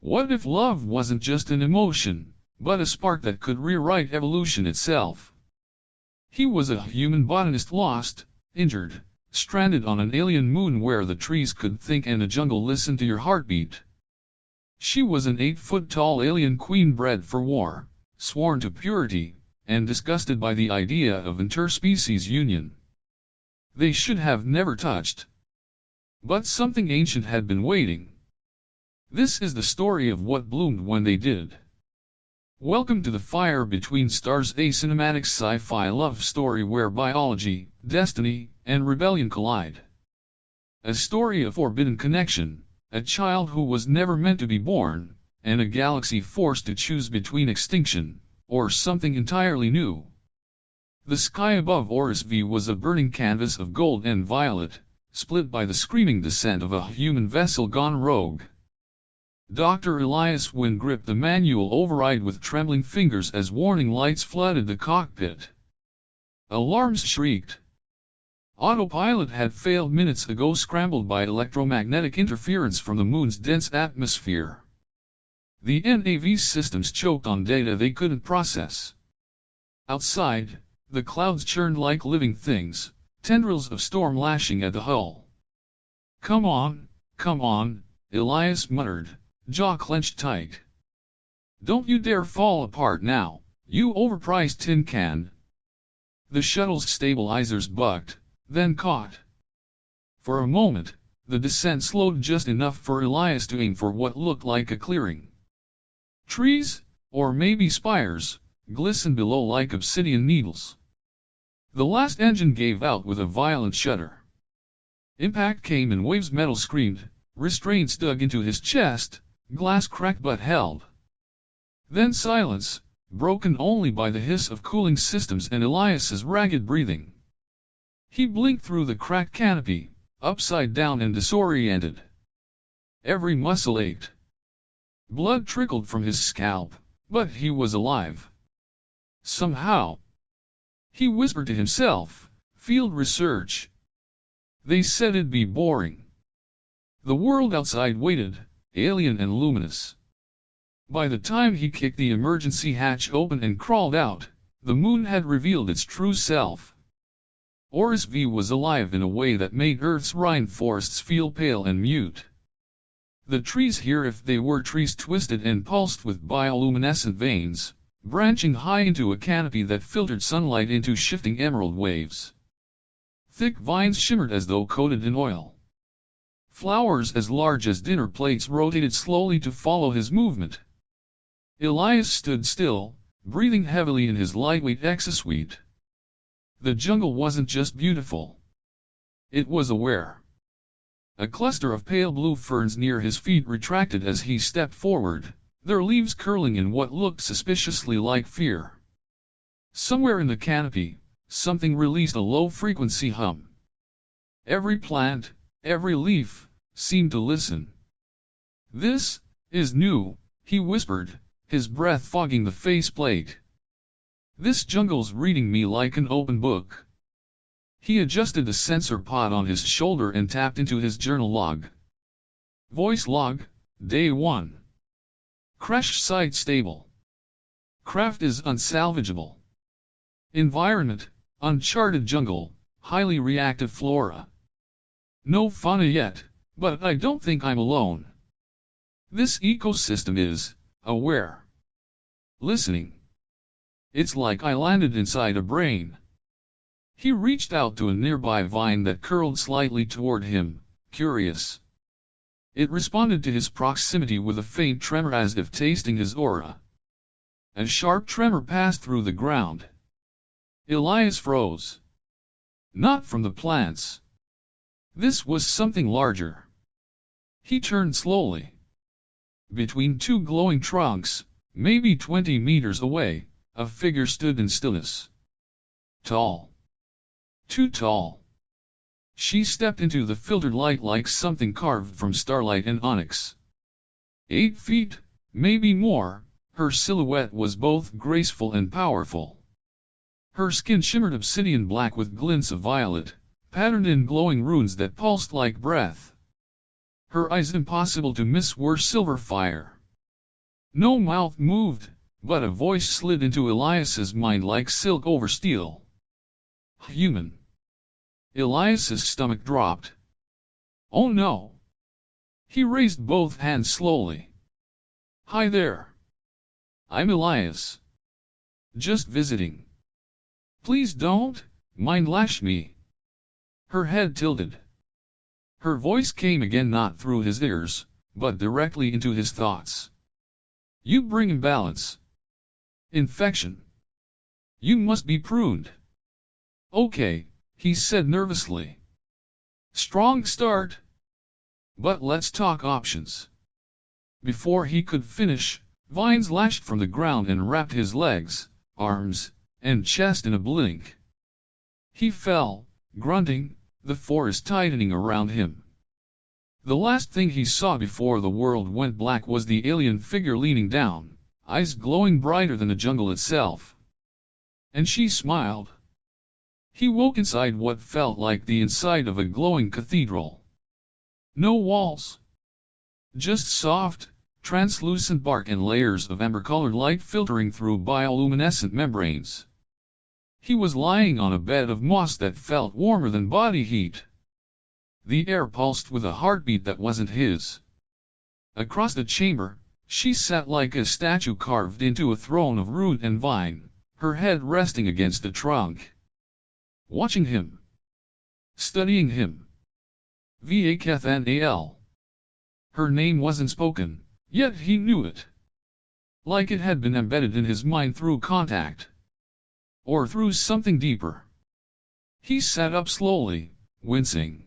What if love wasn't just an emotion, but a spark that could rewrite evolution itself? He was a human botanist lost, injured, stranded on an alien moon where the trees could think and the jungle listen to your heartbeat. She was an 8-foot-tall alien queen bred for war, sworn to purity, and disgusted by the idea of interspecies union. They should have never touched. But something ancient had been waiting. This is the story of what bloomed when they did. Welcome to the Fire Between Stars, a cinematic sci-fi love story where biology, destiny, and rebellion collide. A story of forbidden connection, a child who was never meant to be born, and a galaxy forced to choose between extinction, or something entirely new. The sky above HFY was a burning canvas of gold and violet, split by the screaming descent of a human vessel gone rogue. Dr. Elias Wynn gripped the manual override with trembling fingers as warning lights flooded the cockpit. Alarms shrieked. Autopilot had failed minutes ago, scrambled by electromagnetic interference from the moon's dense atmosphere. The NAV systems choked on data they couldn't process. Outside, the clouds churned like living things, tendrils of storm lashing at the hull. Come on, Elias muttered, jaw clenched tight. Don't you dare fall apart now, you overpriced tin can. The shuttle's stabilizers bucked, then caught. For a moment, the descent slowed just enough for Elias to aim for what looked like a clearing. Trees, or maybe spires, glistened below like obsidian needles. The last engine gave out with a violent shudder. Impact came in waves, metal screamed, restraints dug into his chest, glass cracked but held. Then silence, broken only by the hiss of cooling systems and Elias's ragged breathing. He blinked through the cracked canopy, upside down and disoriented. Every muscle ached. Blood trickled from his scalp, but he was alive. Somehow. He whispered to himself, field research. They said it'd be boring. The world outside waited, alien and luminous. By the time he kicked the emergency hatch open and crawled out, the moon had revealed its true self. HFY was alive in a way that made Earth's rainforests feel pale and mute. The trees here, if they were trees, twisted and pulsed with bioluminescent veins, branching high into a canopy that filtered sunlight into shifting emerald waves. Thick vines shimmered as though coated in oil. Flowers as large as dinner plates rotated slowly to follow his movement. Elias stood still, breathing heavily in his lightweight exosuit. The jungle wasn't just beautiful. It was aware. A cluster of pale blue ferns near his feet retracted as he stepped forward, their leaves curling in what looked suspiciously like fear. Somewhere in the canopy, something released a low-frequency hum. Every plant, every leaf, seemed to listen. This is new, he whispered, his breath fogging the faceplate. This jungle's reading me like an open book. He adjusted the sensor pod on his shoulder and tapped into his journal log. Voice log, Day 1. Crash site stable. Craft is unsalvageable. Environment, uncharted jungle, highly reactive flora. No fauna yet, but I don't think I'm alone. This ecosystem is aware. Listening. It's like I landed inside a brain. He reached out to a nearby vine that curled slightly toward him, curious. It responded to his proximity with a faint tremor as if tasting his aura. A sharp tremor passed through the ground. Elias froze. Not from the plants. This was something larger. He turned slowly. Between two glowing trunks, maybe 20 meters away, a figure stood in stillness. Tall. Too tall. She stepped into the filtered light like something carved from starlight and onyx. 8 feet, maybe more, her silhouette was both graceful and powerful. Her skin shimmered obsidian black with glints of violet, patterned in glowing runes that pulsed like breath. Her eyes, impossible to miss, were silver fire, No mouth moved, but a voice slid into Elias's mind like silk over steel. Human. Elias's stomach dropped. Oh no. He raised both hands slowly. Hi there. I'm Elias. Just visiting. Please don't mind lash me. Her head tilted. Her voice came again, not through his ears, but directly into his thoughts. You bring imbalance. Infection. You must be pruned. Okay, he said nervously. Strong start. But let's talk options. Before he could finish, vines lashed from the ground and wrapped his legs, arms, and chest in a blink. He fell, grunting, the forest tightening around him. The last thing he saw before the world went black was the alien figure leaning down, eyes glowing brighter than the jungle itself. And she smiled. He woke inside what felt like the inside of a glowing cathedral. No walls. Just soft, translucent bark and layers of amber-colored light filtering through bioluminescent membranes. He was lying on a bed of moss that felt warmer than body heat. The air pulsed with a heartbeat that wasn't his. Across the chamber, she sat like a statue carved into a throne of root and vine, her head resting against the trunk. Watching him. Studying him. Va'keth-Nal. Her name wasn't spoken, yet he knew it. Like it had been embedded in his mind through contact. Or through something deeper. He sat up slowly, wincing.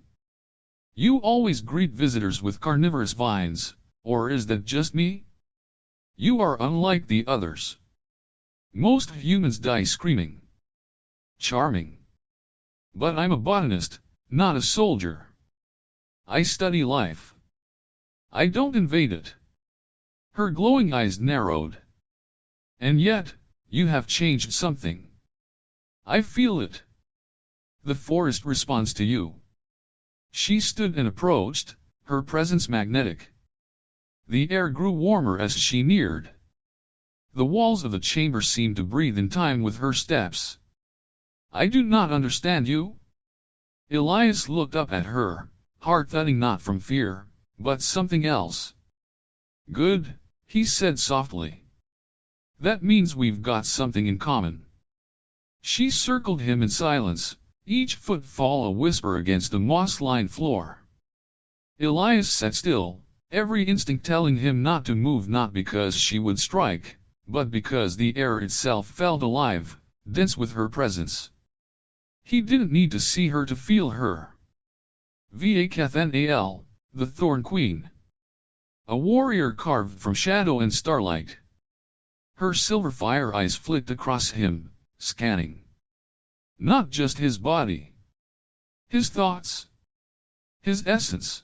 You always greet visitors with carnivorous vines, or is that just me? You are unlike the others. Most humans die screaming. Charming. But I'm a botanist, not a soldier. I study life. I don't invade it. Her glowing eyes narrowed. And yet, you have changed something. I feel it. The forest responds to you. She stood and approached, her presence magnetic. The air grew warmer as she neared. The walls of the chamber seemed to breathe in time with her steps. I do not understand you. Elias looked up at her, heart thudding not from fear, but something else. Good, he said softly. That means we've got something in common. She circled him in silence, each footfall a whisper against the moss-lined floor. Elias sat still, every instinct telling him not to move, not because she would strike, but because the air itself felt alive, dense with her presence. He didn't need to see her to feel her. Va'keth-Nal, the Thorn Queen. A warrior carved from shadow and starlight. Her silver fire eyes flicked across him, scanning. Not just his body. His thoughts. His essence.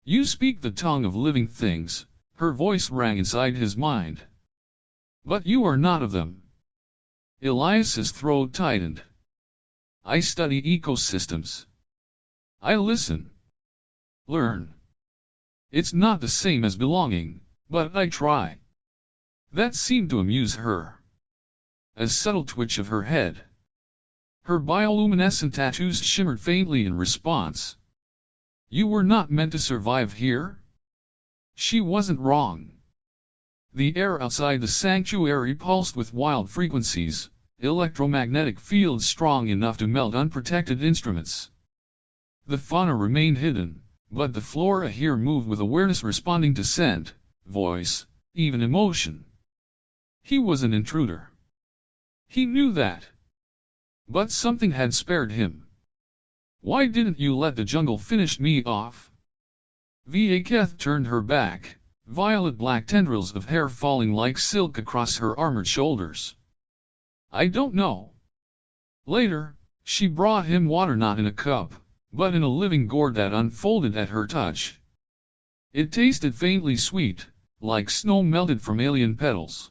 You speak the tongue of living things, her voice rang inside his mind. But you are not of them. Elias's throat tightened. I study ecosystems. I listen. Learn. It's not the same as belonging, but I try. That seemed to amuse her. A subtle twitch of her head. Her bioluminescent tattoos shimmered faintly in response. You were not meant to survive here? She wasn't wrong. The air outside the sanctuary pulsed with wild frequencies, electromagnetic fields strong enough to melt unprotected instruments. The fauna remained hidden, but the flora here moved with awareness, responding to scent, voice, even emotion. He was an intruder. He knew that. But something had spared him. Why didn't you let the jungle finish me off? Va'keth turned her back, violet-black tendrils of hair falling like silk across her armored shoulders. I don't know. Later, she brought him water, not in a cup, but in a living gourd that unfolded at her touch. It tasted faintly sweet, like snow melted from alien petals.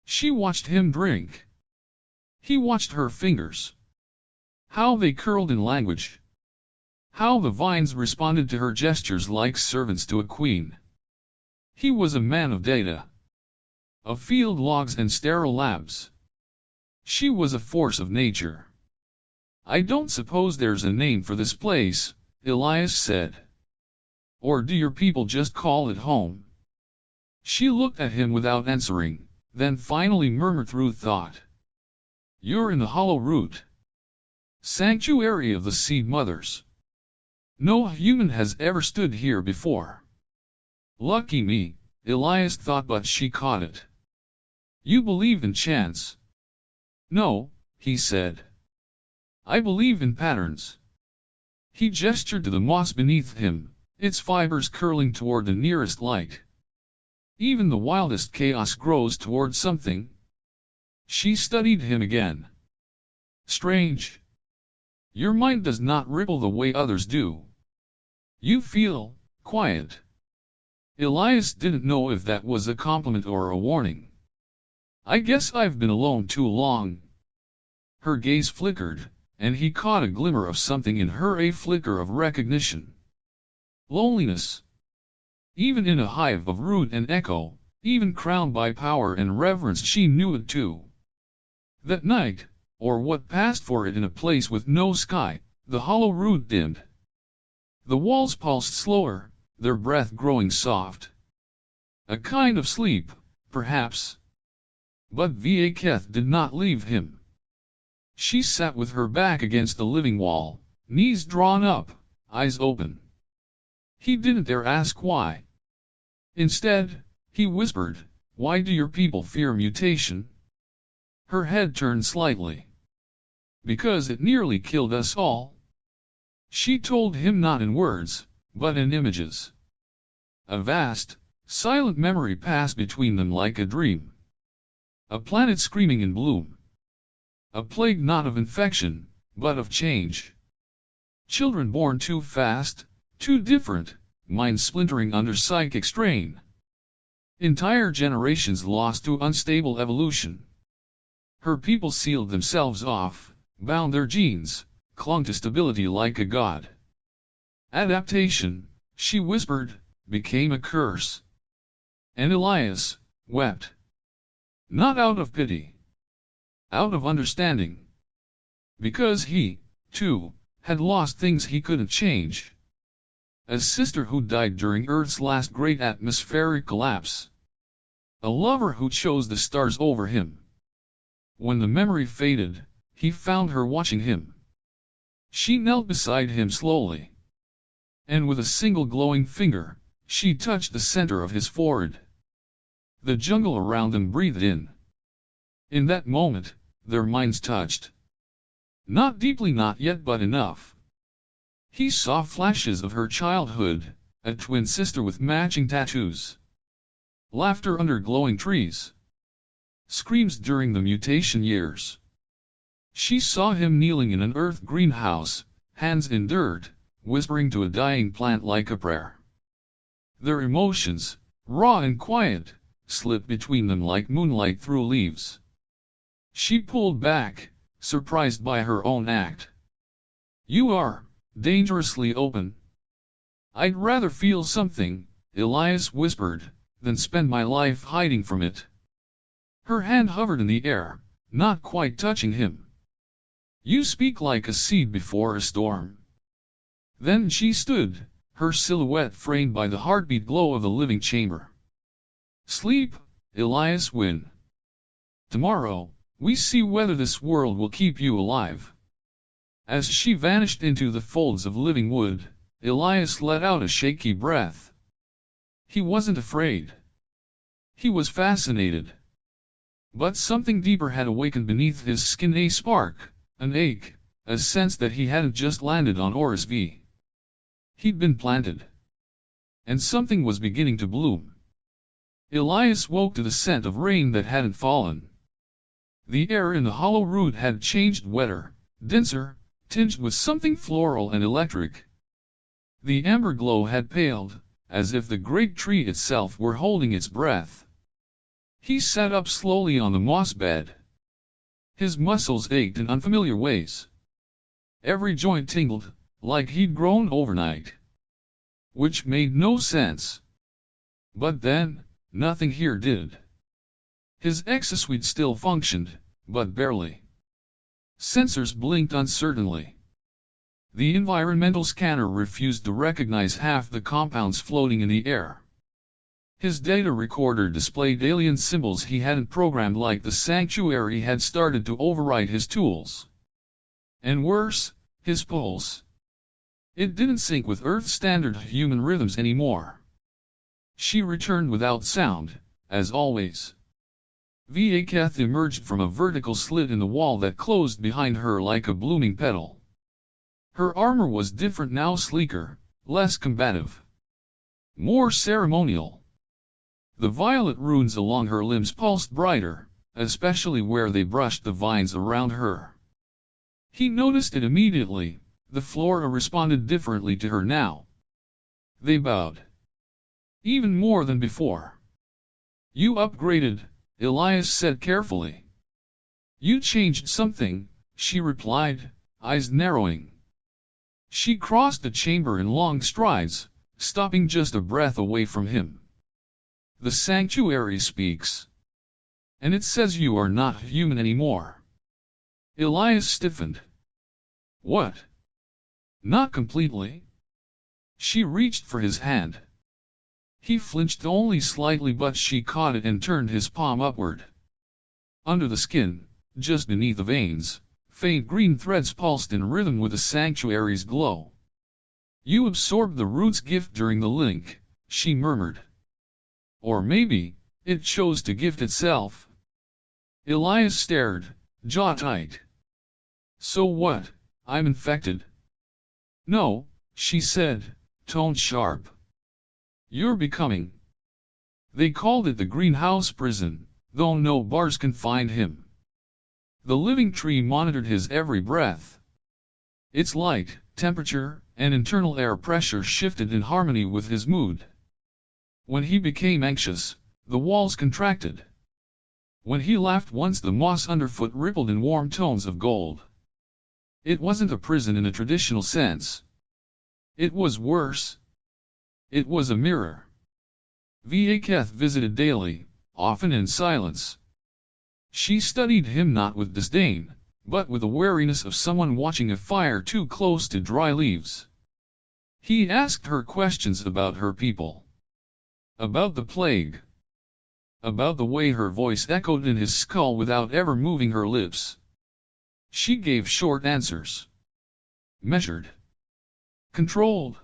She watched him drink. He watched her fingers. How they curled in language. How the vines responded to her gestures like servants to a queen. He was a man of data, of field logs and sterile labs. She was a force of nature. I don't suppose there's a name for this place, Elias said. Or do your people just call it home? She looked at him without answering, then finally murmured through thought. You're in the hollow root. Sanctuary of the seed mothers. No human has ever stood here before. Lucky me, Elias thought, but she caught it. You believe in chance? No, he said. I believe in patterns. He gestured to the moss beneath him, its fibers curling toward the nearest light. Even the wildest chaos grows toward something. She studied him again. Strange. Your mind does not ripple the way others do. You feel quiet. Elias didn't know if that was a compliment or a warning. I guess I've been alone too long. Her gaze flickered, and he caught a glimmer of something in her, a flicker of recognition. Loneliness. Even in a hive of root and echo, even crowned by power and reverence, she knew it too. That night, or what passed for it in a place with no sky, the hollow root dimmed. The walls pulsed slower, their breath growing soft. A kind of sleep, perhaps. But Va'keth did not leave him. She sat with her back against the living wall, knees drawn up, eyes open. He didn't dare ask why. Instead, he whispered, Why do your people fear mutation? Her head turned slightly. Because it nearly killed us all. She told him, not in words, but in images. A vast, silent memory passed between them like a dream. A planet screaming in bloom. A plague not of infection, but of change. Children born too fast, too different, minds splintering under psychic strain. Entire generations lost to unstable evolution. Her people sealed themselves off, bound their genes, clung to stability like a god. Adaptation, she whispered, became a curse. And Elias wept. Not out of pity. Out of understanding. Because he, too, had lost things he couldn't change. A sister who died during Earth's last great atmospheric collapse. A lover who chose the stars over him. When the memory faded, he found her watching him. She knelt beside him slowly. And with a single glowing finger, she touched the center of his forehead. The jungle around them breathed in. In that moment, their minds touched. Not deeply, not yet, but enough. He saw flashes of her childhood, a twin sister with matching tattoos. Laughter under glowing trees. Screams during the mutation years. She saw him kneeling in an earth greenhouse, hands in dirt, whispering to a dying plant like a prayer. Their emotions, raw and quiet, slipped between them like moonlight through leaves. She pulled back, surprised by her own act. You are dangerously open. I'd rather feel something, Elias whispered, than spend my life hiding from it. Her hand hovered in the air, not quite touching him. You speak like a seed before a storm. Then she stood, her silhouette framed by the heartbeat glow of the living chamber. Sleep, Elias Wynn. Tomorrow, we see whether this world will keep you alive. As she vanished into the folds of living wood, Elias let out a shaky breath. He wasn't afraid. He was fascinated. But something deeper had awakened beneath his skin, a spark, an ache, a sense that he hadn't just landed on Oris V. He'd been planted. And something was beginning to bloom. Elias woke to the scent of rain that hadn't fallen. The air in the hollow root had changed, wetter, denser, tinged with something floral and electric. The amber glow had paled, as if the great tree itself were holding its breath. He sat up slowly on the moss bed. His muscles ached in unfamiliar ways. Every joint tingled, like he'd grown overnight. Which made no sense. But then, nothing here did. His exosuit still functioned, but barely. Sensors blinked uncertainly. The environmental scanner refused to recognize half the compounds floating in the air. His data recorder displayed alien symbols he hadn't programmed, like the sanctuary had started to override his tools. And worse, his pulse. It didn't sync with Earth-standard human rhythms anymore. She returned without sound, as always. Va'keth emerged from a vertical slit in the wall that closed behind her like a blooming petal. Her armor was different now, sleeker, less combative. More ceremonial. The violet runes along her limbs pulsed brighter, especially where they brushed the vines around her. He noticed it immediately. The flora responded differently to her now. They bowed. Even more than before. You upgraded, Elias said carefully. You changed something, she replied, eyes narrowing. She crossed the chamber in long strides, stopping just a breath away from him. The sanctuary speaks. And it says you are not human anymore. Elias stiffened. What? Not completely. She reached for his hand. He flinched only slightly, but she caught it and turned his palm upward. Under the skin, just beneath the veins, faint green threads pulsed in rhythm with the sanctuary's glow. You absorbed the root's gift during the link, she murmured. Or maybe, it chose to gift itself. Elias stared, jaw tight. So what, I'm infected? No, she said, tone sharp. You're becoming. They called it the greenhouse prison, though no bars confined him. The living tree monitored his every breath. Its light, temperature, and internal air pressure shifted in harmony with his mood. When he became anxious, the walls contracted. When he laughed once, the moss underfoot rippled in warm tones of gold. It wasn't a prison in a traditional sense. It was worse. It was a mirror. Va'keth visited daily, often in silence. She studied him not with disdain, but with the wariness of someone watching a fire too close to dry leaves. He asked her questions about her people. About the plague. About the way her voice echoed in his skull without ever moving her lips. She gave short answers. Measured. Controlled.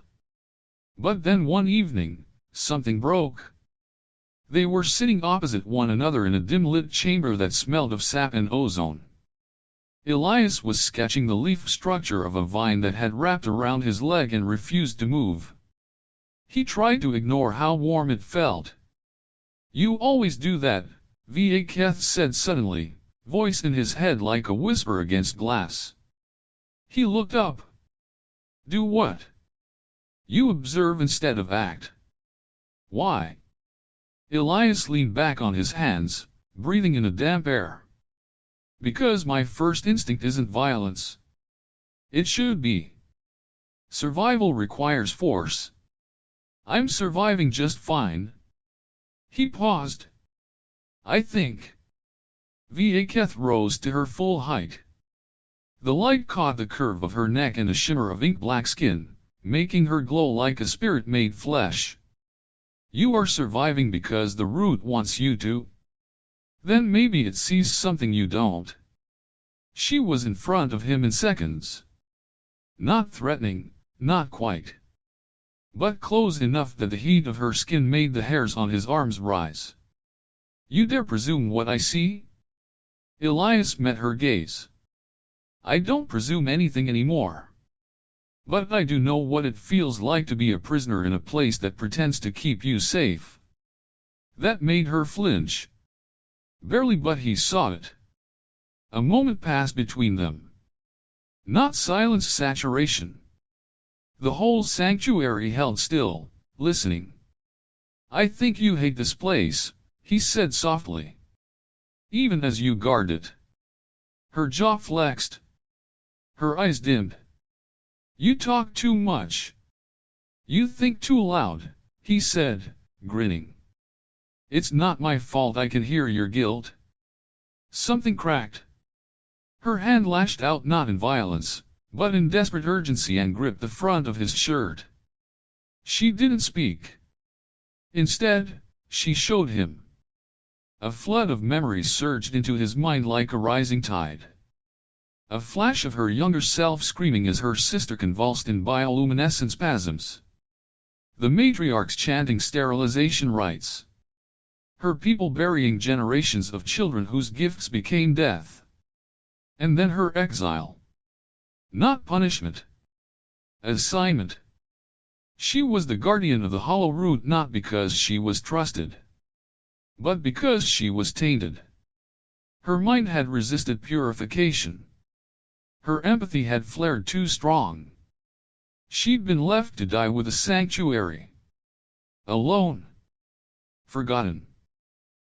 But then one evening, something broke. They were sitting opposite one another in a dim-lit chamber that smelled of sap and ozone. Elias was sketching the leaf structure of a vine that had wrapped around his leg and refused to move. He tried to ignore how warm it felt. You always do that, Va'keth said suddenly, voice in his head like a whisper against glass. He looked up. Do what? You observe instead of act. Why? Elias leaned back on his hands, breathing in a damp air. Because my first instinct isn't violence. It should be. Survival requires force. I'm surviving just fine. He paused. I think. Va'keth rose to her full height. The light caught the curve of her neck and a shimmer of ink-black skin, making her glow like a spirit made flesh. You are surviving because the root wants you to. Then maybe it sees something you don't. She was in front of him in seconds. Not threatening, not quite. But close enough that the heat of her skin made the hairs on his arms rise. You dare presume what I see? Elias met her gaze. I don't presume anything anymore. But I do know what it feels like to be a prisoner in a place that pretends to keep you safe. That made her flinch. Barely, but he saw it. A moment passed between them. Not silence, saturation. The whole sanctuary held still, listening. I think you hate this place, he said softly. Even as you guard it. Her jaw flexed. Her eyes dimmed. You talk too much. You think too loud, he said, grinning. It's not my fault I can hear your guilt. Something cracked. Her hand lashed out not in violence, but in desperate urgency and gripped the front of his shirt. She didn't speak. Instead, she showed him. A flood of memories surged into his mind like a rising tide. A flash of her younger self screaming as her sister convulsed in bioluminescent spasms. The matriarchs chanting sterilization rites. Her people burying generations of children whose gifts became death. And then her exile. Not punishment. Assignment. She was the guardian of the hollow root not because she was trusted, but because she was tainted. Her mind had resisted purification. Her empathy had flared too strong. She'd been left to die with a sanctuary. Alone. Forgotten.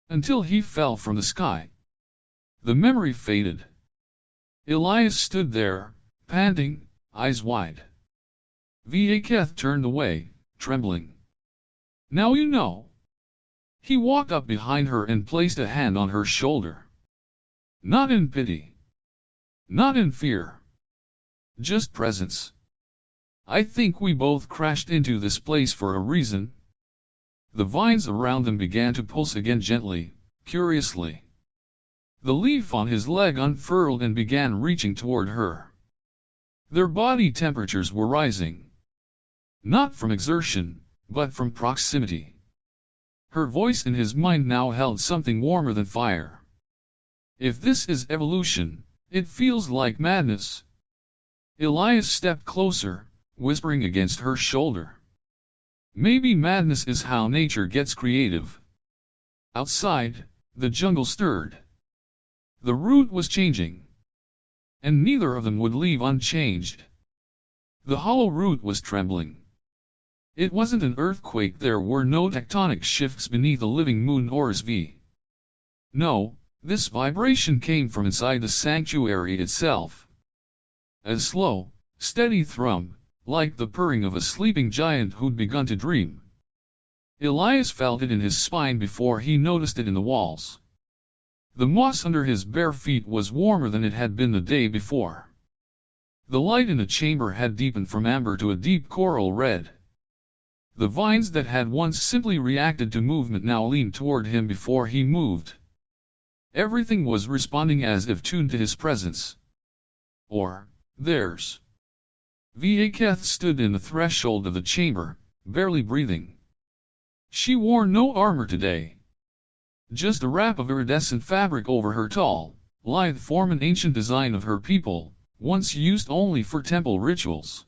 Until he fell from the sky. The memory faded. Elias stood there, panting, eyes wide. Va'keth turned away, trembling. Now you know. He walked up behind her and placed a hand on her shoulder. Not in pity. Not in fear. Just presence. I think we both crashed into this place for a reason. The vines around them began to pulse again gently, curiously. The leaf on his leg unfurled and began reaching toward her. Their body temperatures were rising. Not from exertion, but from proximity. Her voice in his mind now held something warmer than fire. If this is evolution, it feels like madness. Elias stepped closer, whispering against her shoulder. Maybe madness is how nature gets creative. Outside, the jungle stirred. The root was changing. And neither of them would leave unchanged. The hollow root was trembling. It wasn't an earthquake, there were no tectonic shifts beneath the living moon or SV. No, this vibration came from inside the sanctuary itself. A slow, steady thrum, like the purring of a sleeping giant who'd begun to dream. Elias felt it in his spine before he noticed it in the walls. The moss under his bare feet was warmer than it had been the day before. The light in the chamber had deepened from amber to a deep coral red. The vines that had once simply reacted to movement now leaned toward him before he moved. Everything was responding as if tuned to his presence. Or theirs. Va'keth stood in the threshold of the chamber, barely breathing. She wore no armor today. Just a wrap of iridescent fabric over her tall, lithe form, an ancient design of her people, once used only for temple rituals.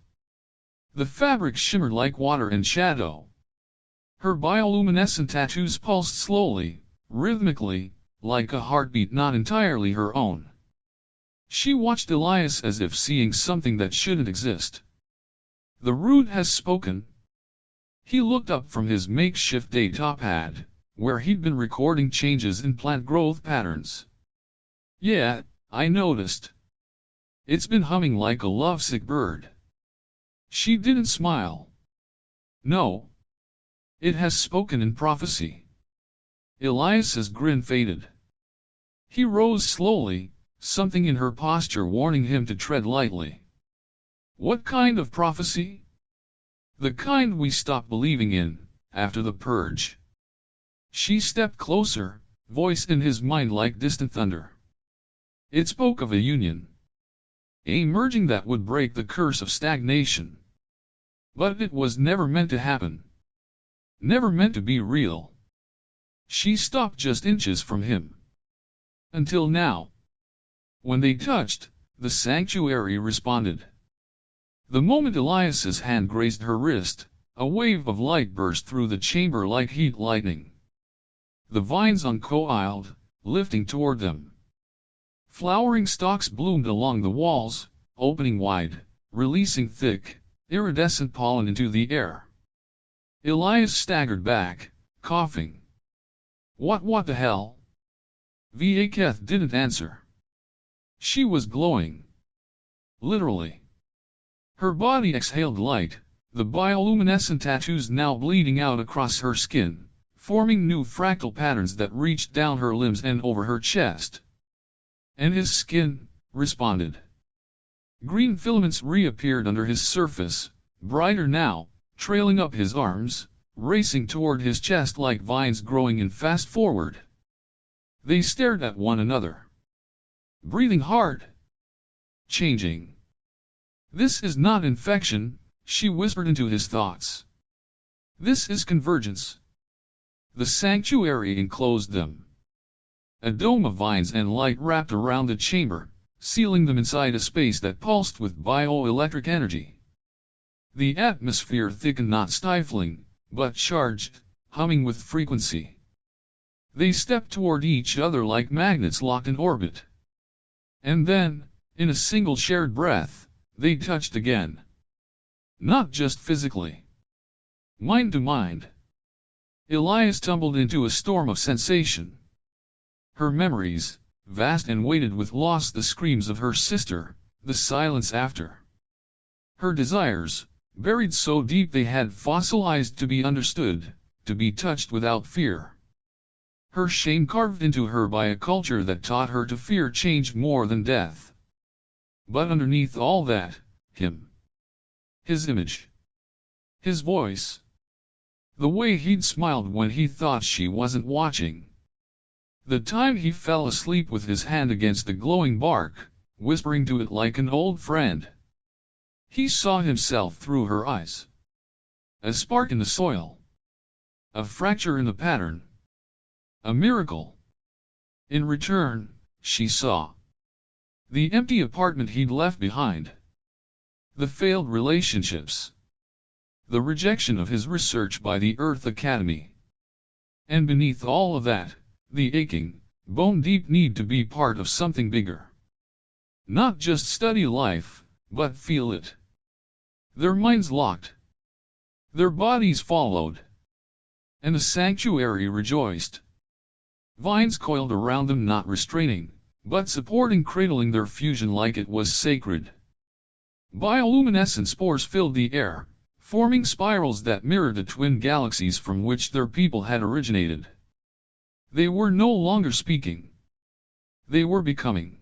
The fabric shimmered like water and shadow. Her bioluminescent tattoos pulsed slowly, rhythmically, like a heartbeat not entirely her own. She watched Elias as if seeing something that shouldn't exist. The root has spoken. He looked up from his makeshift data pad, where he'd been recording changes in plant growth patterns. Yeah, I noticed. It's been humming like a lovesick bird. She didn't smile. No. It has spoken in prophecy. Elias's grin faded. He rose slowly, something in her posture warning him to tread lightly. What kind of prophecy? The kind we stopped believing in, after the purge. She stepped closer, voice in his mind like distant thunder. It spoke of a union. A merging that would break the curse of stagnation. But it was never meant to happen. Never meant to be real. She stopped just inches from him. Until now. When they touched, the sanctuary responded. The moment Elias's hand grazed her wrist, a wave of light burst through the chamber like heat lightning. The vines uncoiled, lifting toward them. Flowering stalks bloomed along the walls, opening wide, releasing thick, iridescent pollen into the air. Elias staggered back, coughing. What the hell? Va'keth didn't answer. She was glowing. Literally. Her body exhaled light, the bioluminescent tattoos now bleeding out across her skin, forming new fractal patterns that reached down her limbs and over her chest. And his skin responded. Green filaments reappeared under his surface, brighter now, trailing up his arms, racing toward his chest like vines growing in fast forward. They stared at one another, breathing hard, changing. This is not infection, she whispered into his thoughts. This is convergence. The sanctuary enclosed them. A dome of vines and light wrapped around the chamber, sealing them inside a space that pulsed with bioelectric energy. The atmosphere thickened, not stifling, but charged, humming with frequency. They stepped toward each other like magnets locked in orbit. And then, in a single shared breath, they touched again. Not just physically. Mind to mind. Elias tumbled into a storm of sensation. Her memories, vast and weighted with loss, the screams of her sister, the silence after. Her desires, buried so deep they had fossilized to be understood, to be touched without fear. Her shame carved into her by a culture that taught her to fear change more than death. But underneath all that, him. His image. His voice. The way he'd smiled when he thought she wasn't watching. The time he fell asleep with his hand against the glowing bark, whispering to it like an old friend. He saw himself through her eyes. A spark in the soil. A fracture in the pattern. A miracle. In return, she saw the empty apartment he'd left behind. The failed relationships. The rejection of his research by the Earth Academy. And beneath all of that, the aching, bone-deep need to be part of something bigger. Not just study life, but feel it. Their minds locked. Their bodies followed. And the sanctuary rejoiced. Vines coiled around them, not restraining, but supporting, cradling their fusion like it was sacred. Bioluminescent spores filled the air, forming spirals that mirrored the twin galaxies from which their people had originated. They were no longer speaking. They were becoming.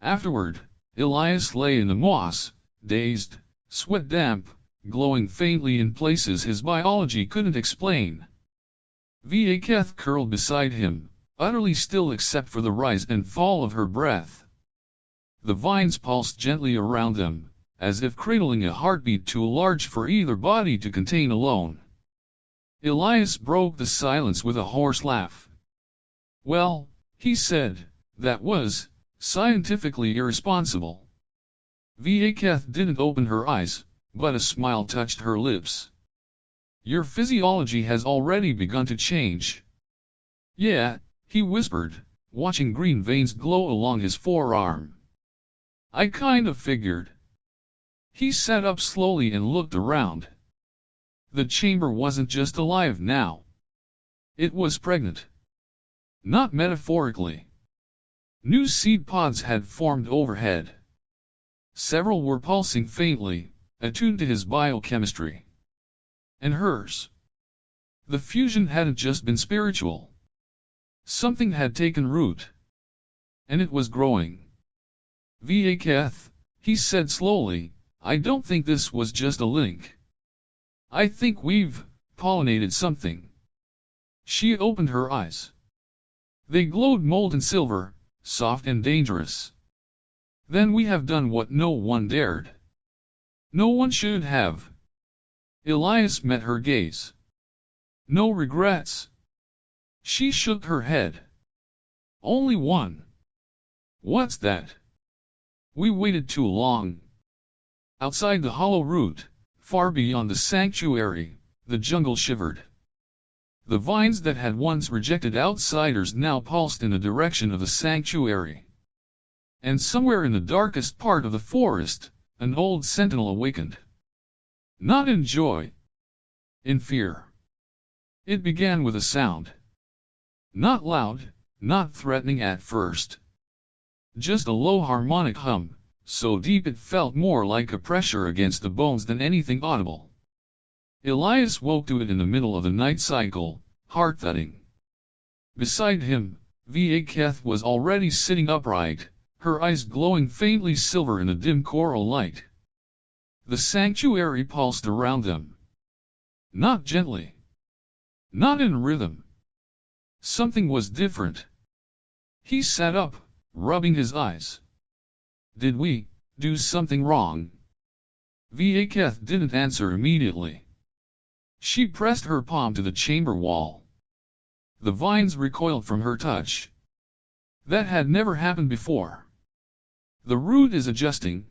Afterward, Elias lay in the moss, dazed, sweat damp, glowing faintly in places his biology couldn't explain. Va'keth curled beside him, utterly still except for the rise and fall of her breath. The vines pulsed gently around them, as if cradling a heartbeat too large for either body to contain alone. Elias broke the silence with a hoarse laugh. Well, he said, that was scientifically irresponsible. Va'keth didn't open her eyes, but a smile touched her lips. Your physiology has already begun to change. Yeah, he whispered, watching green veins glow along his forearm. I kind of figured. He sat up slowly and looked around. The chamber wasn't just alive now. It was pregnant. Not metaphorically. New seed pods had formed overhead. Several were pulsing faintly, attuned to his biochemistry. And hers. The fusion hadn't just been spiritual. Something had taken root. And it was growing. Va'keth, he said slowly, I don't think this was just a link. I think we've pollinated something. She opened her eyes. They glowed molten silver, soft and dangerous. Then we have done what no one dared. No one should have. Elias met her gaze. No regrets. She shook her head. Only one. What's that? We waited too long. Outside the hollow root, far beyond the sanctuary, the jungle shivered. The vines that had once rejected outsiders now pulsed in the direction of the sanctuary. And somewhere in the darkest part of the forest, an old sentinel awakened. Not in joy. In fear. It began with a sound. Not loud, not threatening at first. Just a low harmonic hum, so deep it felt more like a pressure against the bones than anything audible. Elias woke to it in the middle of the night cycle, heart-thudding. Beside him, Va'keth was already sitting upright, her eyes glowing faintly silver in the dim coral light. The sanctuary pulsed around them. Not gently. Not in rhythm. Something was different. He sat up, rubbing his eyes. Did we do something wrong? Va'keth didn't answer immediately. She pressed her palm to the chamber wall. The vines recoiled from her touch. That had never happened before. The root is adjusting.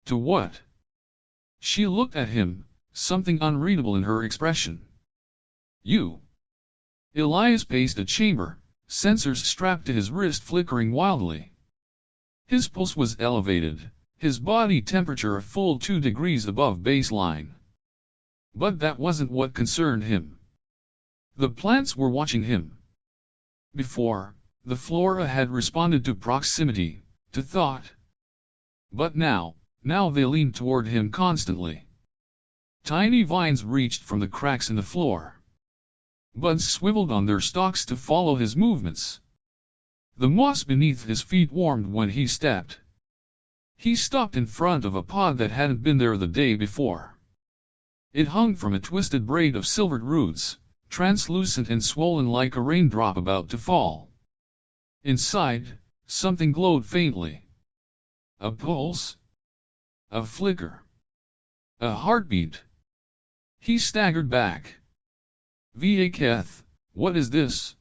To what? She looked at him, something unreadable in her expression. You. Elias paced a chamber, sensors strapped to his wrist flickering wildly. His pulse was elevated, his body temperature a full 2 degrees above baseline. But that wasn't what concerned him. The plants were watching him. Before, the flora had responded to proximity, to thought. But now they leaned toward him constantly. Tiny vines reached from the cracks in the floor. Buds swiveled on their stalks to follow his movements. The moss beneath his feet warmed when he stepped. He stopped in front of a pod that hadn't been there the day before. It hung from a twisted braid of silvered roots, translucent and swollen like a raindrop about to fall. Inside, something glowed faintly. A pulse. A flicker. A heartbeat. He staggered back. Va'keth, what is this?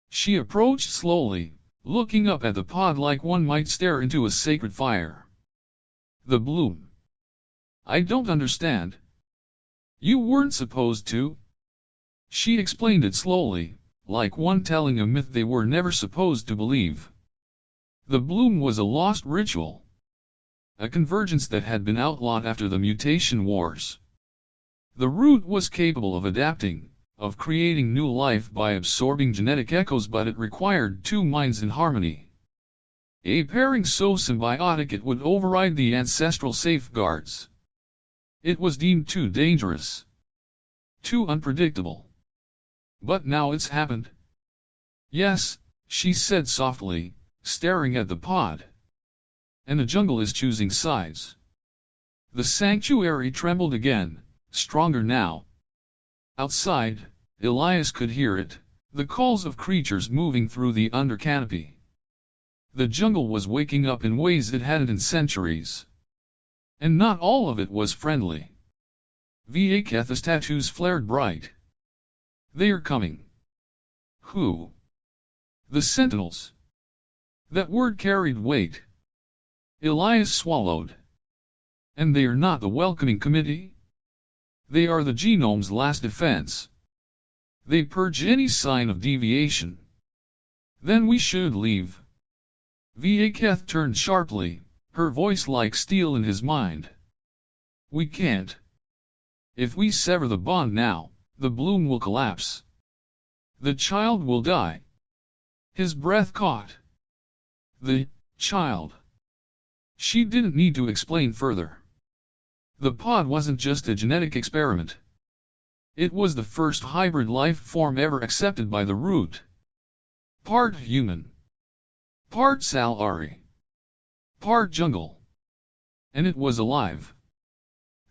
She approached slowly, looking up at the pod like one might stare into a sacred fire. The bloom. I don't understand. You weren't supposed to. She explained it slowly, like one telling a myth they were never supposed to believe. The bloom was a lost ritual. A convergence that had been outlawed after the mutation wars. The root was capable of adapting, of creating new life by absorbing genetic echoes, but it required two minds in harmony. A pairing so symbiotic it would override the ancestral safeguards. It was deemed too dangerous. Too unpredictable. But now it's happened. Yes, she said softly, staring at the pod. And the jungle is choosing sides. The sanctuary trembled again, stronger now. Outside, Elias could hear it, the calls of creatures moving through the under canopy. The jungle was waking up in ways it hadn't in centuries. And not all of it was friendly. Va'keth's tattoos flared bright. They are coming. Who? The Sentinels. That word carried weight. Elias swallowed. And they are not the welcoming committee? They are the genome's last defense. They purge any sign of deviation. Then we should leave. Va'keth turned sharply, her voice like steel in his mind. We can't. If we sever the bond now, the bloom will collapse. The child will die. His breath caught. The child. She didn't need to explain further. The pod wasn't just a genetic experiment. It was the first hybrid life form ever accepted by the root. Part human. Part Sal'ari. Part jungle. And it was alive.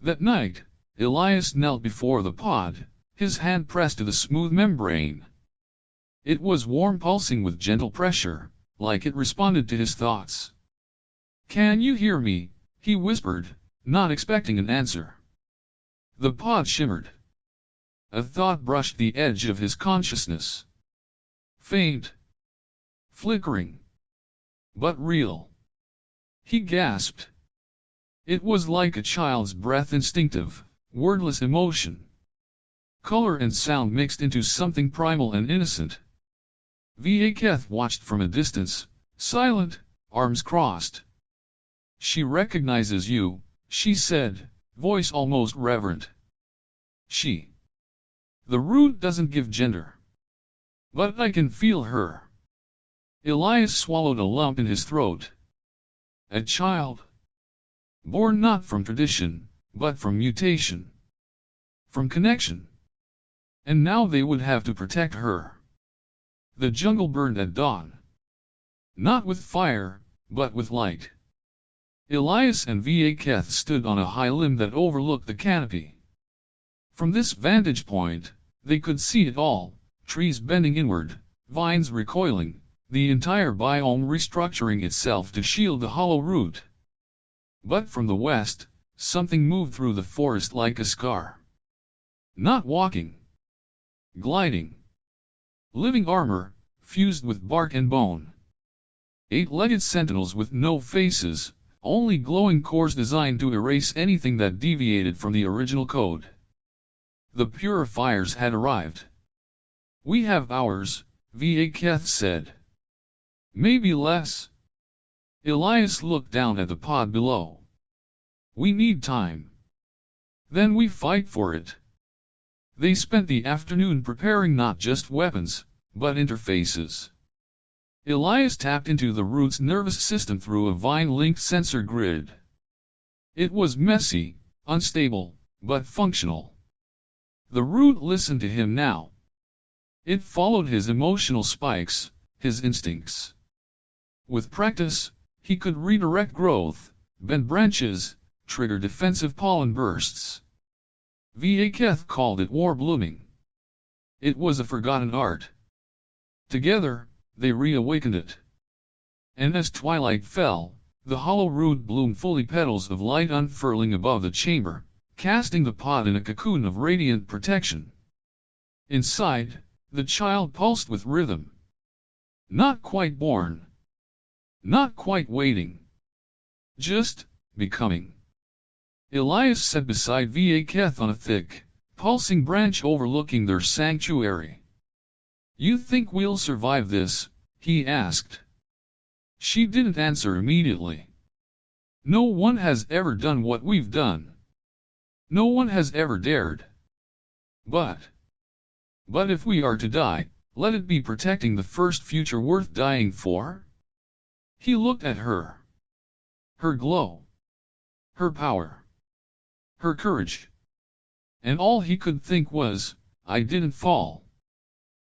That night, Elias knelt before the pod, his hand pressed to the smooth membrane. It was warm, pulsing with gentle pressure, like it responded to his thoughts. Can you hear me? He whispered, not expecting an answer. The pod shimmered. A thought brushed the edge of his consciousness. Faint. Flickering. But real. He gasped. It was like a child's breath, instinctive, wordless emotion. Color and sound mixed into something primal and innocent. Va'keth watched from a distance, silent, arms crossed. She recognizes you, she said, voice almost reverent. She. The root doesn't give gender. But I can feel her. Elias swallowed a lump in his throat. A child. Born not from tradition, but from mutation. From connection. And now they would have to protect her. The jungle burned at dawn. Not with fire, but with light. Elias and Va'keth stood on a high limb that overlooked the canopy. From this vantage point, they could see it all, trees bending inward, vines recoiling, the entire biome restructuring itself to shield the hollow root. But from the west, something moved through the forest like a scar. Not walking. Gliding. Living armor, fused with bark and bone. 8-legged sentinels with no faces, only glowing cores designed to erase anything that deviated from the original code. The purifiers had arrived. "We have hours," Va'keth said. "Maybe less." Elias looked down at the pod below. "We need time. Then we fight for it." They spent the afternoon preparing not just weapons, but interfaces. Elias tapped into the root's nervous system through a vine-linked sensor grid. It was messy, unstable, but functional. The root listened to him now. It followed his emotional spikes, his instincts. With practice, he could redirect growth, bend branches, trigger defensive pollen bursts. Va'keth called it war blooming. It was a forgotten art. Together, they reawakened it. And as twilight fell, the hollow root bloomed fully, petals of light unfurling above the chamber, casting the pod in a cocoon of radiant protection. Inside, the child pulsed with rhythm. Not quite born. Not quite waiting. Just becoming. Elias sat beside Va'keth on a thick, pulsing branch overlooking their sanctuary. "You think we'll survive this?" he asked. She didn't answer immediately. "No one has ever done what we've done. No one has ever dared. But if we are to die, let it be protecting the first future worth dying for." He looked at her. Her glow. Her power. Her courage. And all he could think was, "I didn't fall.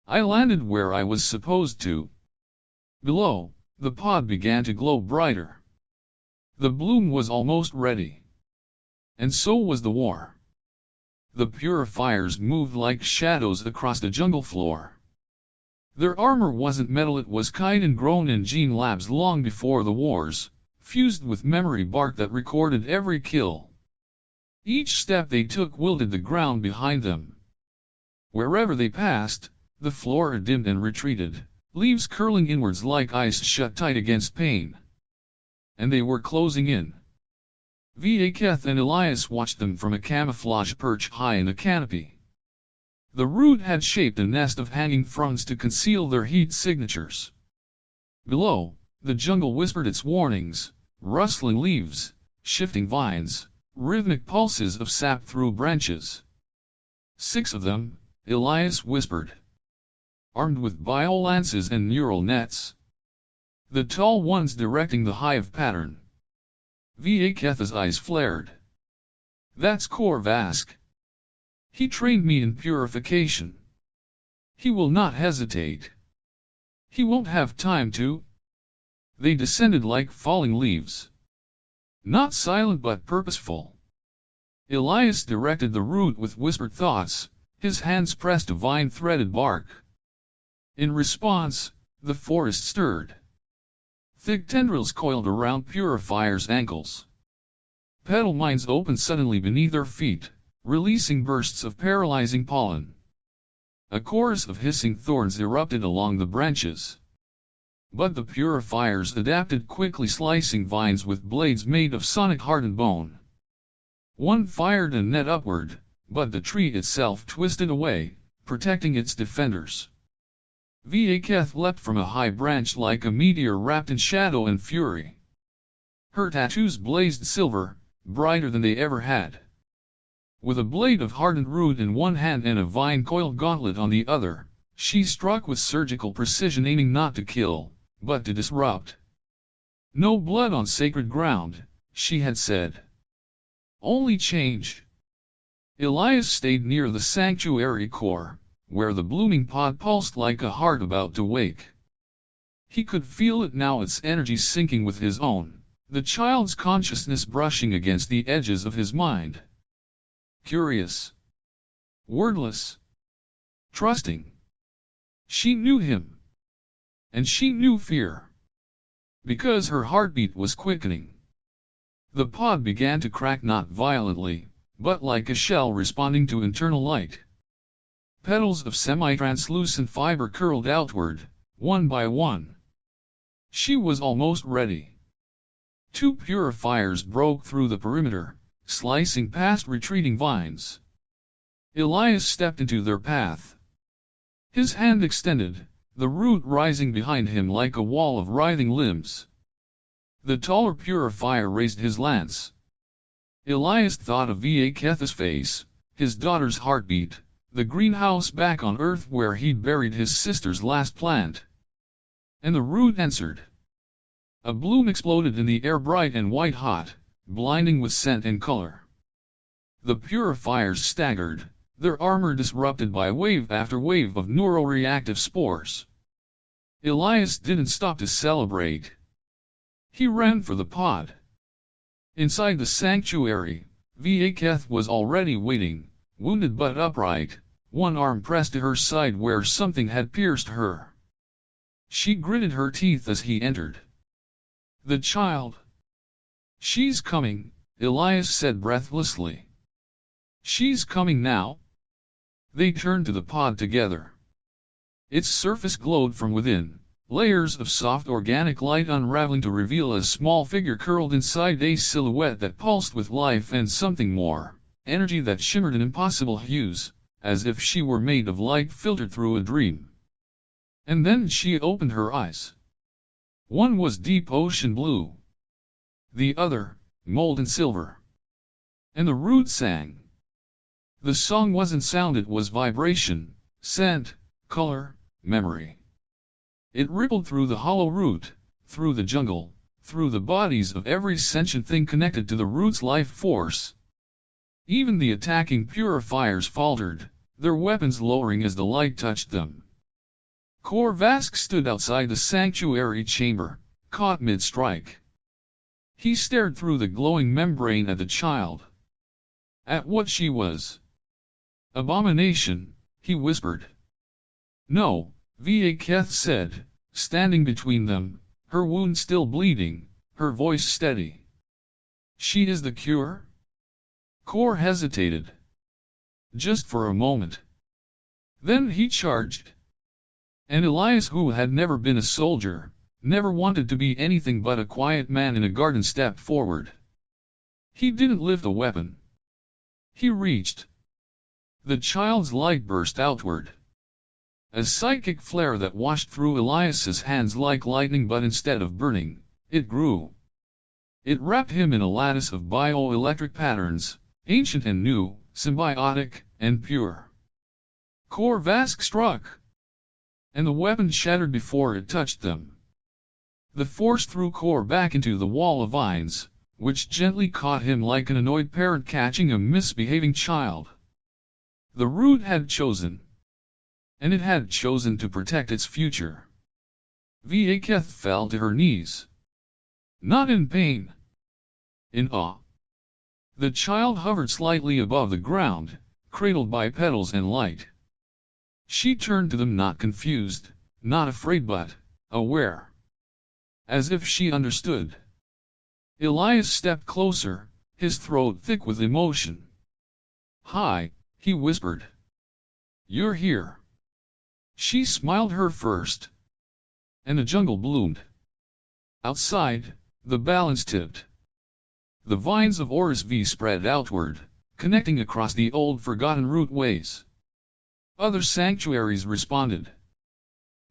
I landed where I was supposed to." Below, the pod began to glow brighter. The bloom was almost ready. And so was the war. The purifiers moved like shadows across the jungle floor. Their armor wasn't metal, it was chitin grown in gene labs long before the wars, fused with memory bark that recorded every kill. Each step they took wilted the ground behind them. Wherever they passed, the flora dimmed and retreated, leaves curling inwards like ice shut tight against pain. And they were closing in. Va'keth and Elias watched them from a camouflage perch high in the canopy. The root had shaped a nest of hanging fronds to conceal their heat signatures. Below, the jungle whispered its warnings, rustling leaves, shifting vines, rhythmic pulses of sap through branches. 6 of them, Elias whispered. Armed with biolances and neural nets. The tall ones directing the hive pattern. Va'keth's eyes flared. "That's Korvask. He trained me in purification. He will not hesitate. He won't have time to." They descended like falling leaves. Not silent but purposeful. Elias directed the root with whispered thoughts, his hands pressed to vine-threaded bark. In response, the forest stirred. Thick tendrils coiled around Purifier's ankles. Petal mines opened suddenly beneath their feet, releasing bursts of paralyzing pollen. A chorus of hissing thorns erupted along the branches. But the Purifiers adapted quickly, slicing vines with blades made of sonic-hardened bone. One fired a net upward, but the tree itself twisted away, protecting its defenders. Va'keth leapt from a high branch like a meteor wrapped in shadow and fury. Her tattoos blazed silver, brighter than they ever had. With a blade of hardened root in one hand and a vine-coiled gauntlet on the other, she struck with surgical precision, aiming not to kill, but to disrupt. "No blood on sacred ground," she had said. "Only change." Elias stayed near the sanctuary core, where the blooming pod pulsed like a heart about to wake. He could feel it now, its energy syncing with his own, the child's consciousness brushing against the edges of his mind. Curious. Wordless. Trusting. She knew him. And she knew fear. Because her heartbeat was quickening. The pod began to crack, not violently, but like a shell responding to internal light. Petals of semi-translucent fiber curled outward, one by one. She was almost ready. 2 purifiers broke through the perimeter, slicing past retreating vines. Elias stepped into their path. His hand extended, the root rising behind him like a wall of writhing limbs. The taller purifier raised his lance. Elias thought of Va'keth's face, his daughter's heartbeat, the greenhouse back on Earth where he'd buried his sister's last plant. And the root answered. A bloom exploded in the air, bright and white-hot, blinding with scent and color. The purifiers staggered, their armor disrupted by wave after wave of neuroreactive spores. Elias didn't stop to celebrate. He ran for the pod. Inside the sanctuary, Va'keth was already waiting, wounded but upright, one arm pressed to her side where something had pierced her. She gritted her teeth as he entered. The child. She's coming, Elias said breathlessly. She's coming now? They turned to the pod together. Its surface glowed from within, layers of soft organic light unraveling to reveal a small figure curled inside a silhouette that pulsed with life and something more, energy that shimmered in impossible hues, as if she were made of light filtered through a dream. And then she opened her eyes. One was deep ocean blue. The other, molten silver. And the root sang. The song wasn't sound, it was vibration, scent, color, memory. It rippled through the hollow root, through the jungle, through the bodies of every sentient thing connected to the root's life force. Even the attacking purifiers faltered, their weapons lowering as the light touched them. Korvask stood outside the sanctuary chamber, caught mid-strike. He stared through the glowing membrane at the child. At what she was. Abomination, he whispered. No, Va'keth said, standing between them, her wound still bleeding, her voice steady. She is the cure? Kor hesitated. Just for a moment. Then he charged. And Elias, who had never been a soldier, never wanted to be anything but a quiet man in a garden, stepped forward. He didn't lift a weapon. He reached. The child's light burst outward. A psychic flare that washed through Elias's hands like lightning, but instead of burning, it grew. It wrapped him in a lattice of bioelectric patterns, ancient and new, symbiotic and pure. Korvask struck. And the weapon shattered before it touched them. The force threw Kor back into the wall of vines, which gently caught him like an annoyed parent catching a misbehaving child. The root had chosen. And it had chosen to protect its future. Va'keth fell to her knees. Not in pain. In awe. The child hovered slightly above the ground, cradled by petals and light. She turned to them, not confused, not afraid, but aware. As if she understood. Elias stepped closer, his throat thick with emotion. Hi, he whispered. You're here. She smiled her first. And the jungle bloomed. Outside, the balance tipped. The vines of Orisv spread outward, connecting across the old forgotten root ways. Other sanctuaries responded.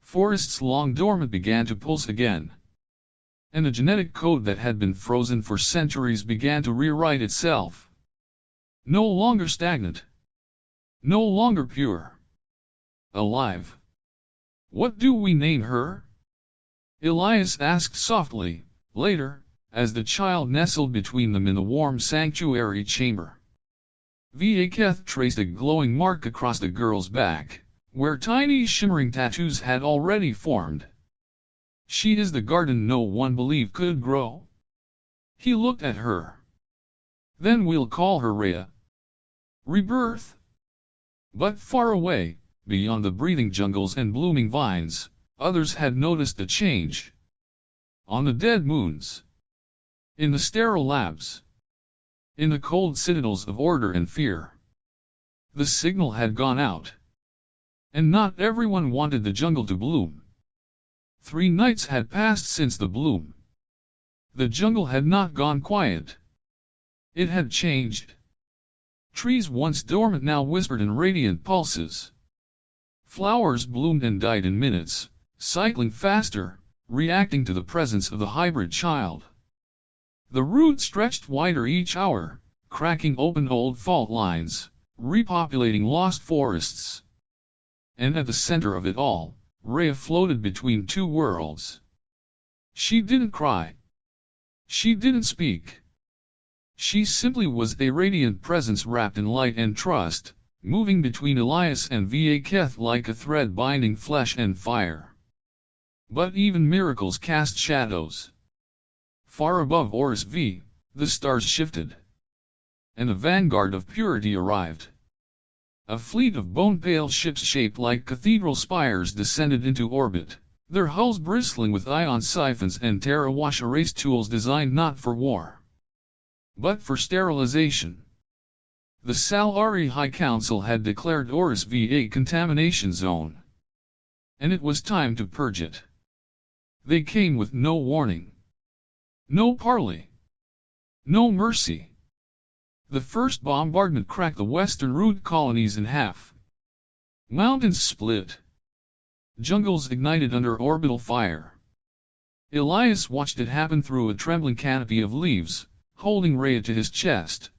Forests long dormant began to pulse again. And the genetic code that had been frozen for centuries began to rewrite itself. No longer stagnant. No longer pure. Alive. What do we name her? Elias asked softly, later, as the child nestled between them in the warm sanctuary chamber. Va'keth traced a glowing mark across the girl's back, where tiny shimmering tattoos had already formed. She is the garden no one believed could grow. He looked at her. Then we'll call her Rhea. Rebirth. But far away, beyond the breathing jungles and blooming vines, others had noticed a change. On the dead moons. In the sterile labs. In the cold citadels of order and fear. The signal had gone out. And not everyone wanted the jungle to bloom. 3 nights had passed since the bloom. The jungle had not gone quiet. It had changed. Trees once dormant now whispered in radiant pulses. Flowers bloomed and died in minutes, cycling faster, reacting to the presence of the hybrid child. The roots stretched wider each hour, cracking open old fault lines, repopulating lost forests. And at the center of it all, Rhea floated between 2 worlds. She didn't cry. She didn't speak. She simply was a radiant presence wrapped in light and trust, moving between Elias and Va'keth like a thread binding flesh and fire. But even miracles cast shadows. Far above Horus V, the stars shifted. And the vanguard of purity arrived. A fleet of bone-pale ships shaped like cathedral spires descended into orbit, their hulls bristling with ion siphons and terrawash erase tools designed not for war, but for sterilization. The Sal'ari High Council had declared Horus V a contamination zone. And it was time to purge it. They came with no warning. No parley. No mercy. The first bombardment cracked the western root colonies in half. Mountains split. Jungles ignited under orbital fire. Elias watched it happen through a trembling canopy of leaves, holding Rhea to his chest.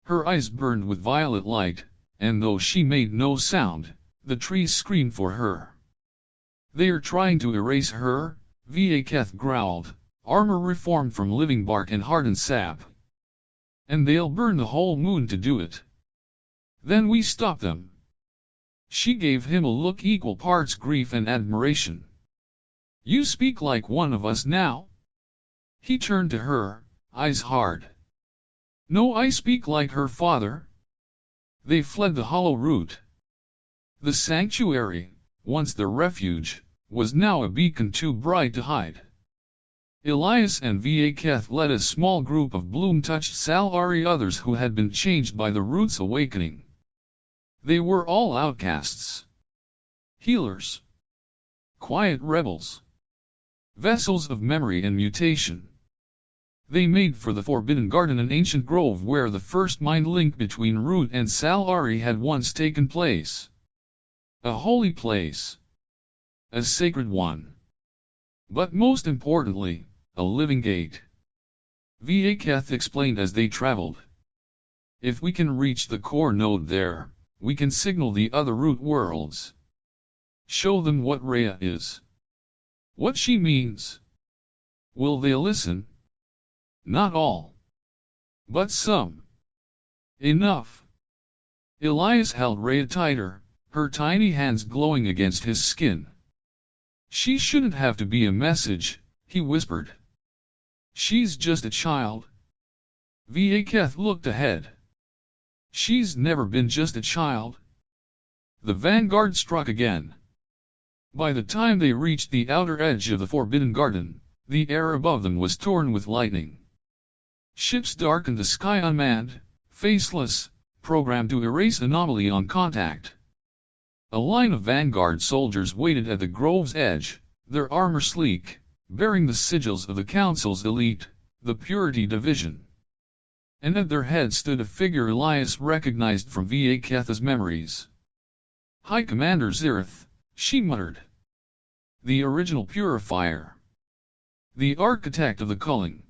Her eyes burned with violet light, and though she made no sound, the trees screamed for her. "They are trying to erase her," Va'keth growled, "armor reformed from living bark and hardened sap. And they'll burn the whole moon to do it. Then we stop them." She gave him a look equal parts grief and admiration. "You speak like one of us now?" He turned to her, eyes hard. "No, I speak like her father." They fled the hollow root. The sanctuary, once their refuge, was now a beacon too bright to hide. Elias and Va'keth led a small group of bloom-touched Sal'ari, others who had been changed by the root's awakening. They were all outcasts. Healers. Quiet rebels. Vessels of memory and mutation. They made for the Forbidden Garden, an ancient grove where the first mind link between Root and Sal'ari had once taken place. A holy place. A sacred one. But most importantly, a living gate. Va'keth explained as they traveled. "If we can reach the core node there, we can signal the other root worlds. Show them what Rhea is. What she means. Will they listen? Not all. But some. Enough." Elias held Rhea tighter, her tiny hands glowing against his skin. "She shouldn't have to be a message," he whispered. "She's just a child." Va'keth looked ahead. "She's never been just a child." The vanguard struck again. By the time they reached the outer edge of the Forbidden Garden, the air above them was torn with lightning. Ships darkened the sky unmanned, faceless, programmed to erase anomaly on contact. A line of vanguard soldiers waited at the grove's edge, their armor sleek, bearing the sigils of the Council's elite, the Purity Division. And at their head stood a figure Elias recognized from Va'keth's memories. "High Commander Zereth," she muttered. "The original purifier. The architect of the culling."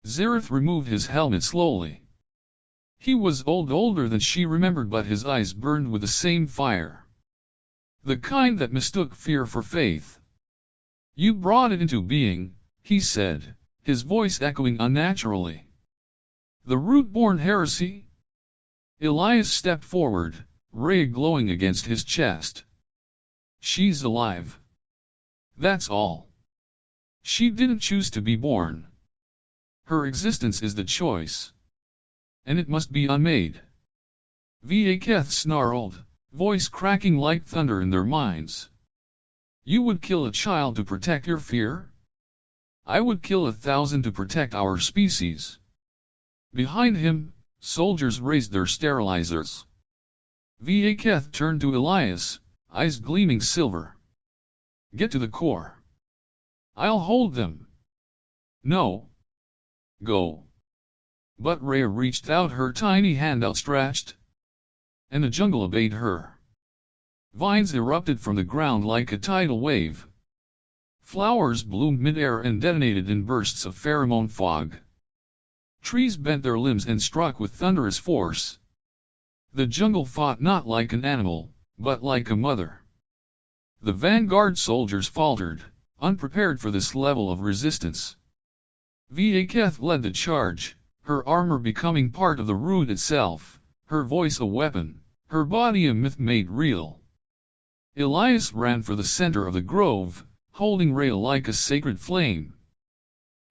Zereth removed his helmet slowly. He was older than she remembered, but his eyes burned with the same fire. The kind that mistook fear for faith. "You brought it into being," he said, his voice echoing unnaturally. "The root-born heresy?" Elias stepped forward, Rhea glowing against his chest. She's alive. That's all. She didn't choose to be born. Her existence is the choice. And it must be unmade. Va'keth snarled, voice cracking like thunder in their minds. You would kill a child to protect your fear? I would kill 1,000 to protect our species. Behind him, soldiers raised their sterilizers. Va'keth turned to Elias, eyes gleaming silver. Get to the core. I'll hold them. No. Go. But Rhea reached out her tiny hand outstretched. And the jungle obeyed her. Vines erupted from the ground like a tidal wave. Flowers bloomed mid-air and detonated in bursts of pheromone fog. Trees bent their limbs and struck with thunderous force. The jungle fought not like an animal, but like a mother. The vanguard soldiers faltered, unprepared for this level of resistance. Va'keth led the charge, her armor becoming part of the root itself, her voice a weapon, her body a myth made real. Elias ran for the center of the grove, holding Rhea like a sacred flame.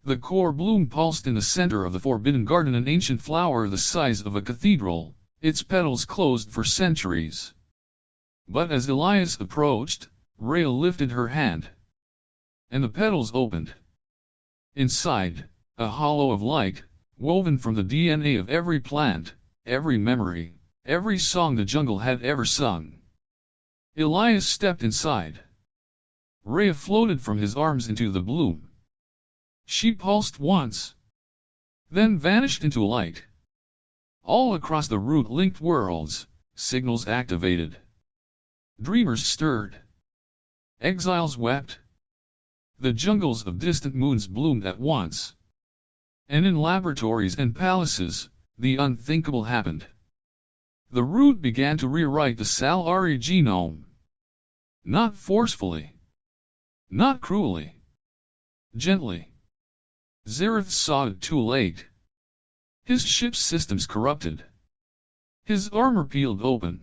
The core bloom pulsed in the center of the forbidden garden, an ancient flower the size of a cathedral, its petals closed for centuries. But as Elias approached, Rhea lifted her hand. And the petals opened. Inside, a hollow of light, woven from the DNA of every plant, every memory, every song the jungle had ever sung. Elias stepped inside. Rhea floated from his arms into the bloom. She pulsed once, then vanished into light. All across the root-linked worlds, signals activated. Dreamers stirred. Exiles wept. The jungles of distant moons bloomed at once. And in laboratories and palaces, the unthinkable happened. The root began to rewrite the Sal'ari genome. Not forcefully. Not cruelly. Gently. Zareth saw it too late. His ship's systems corrupted. His armor peeled open.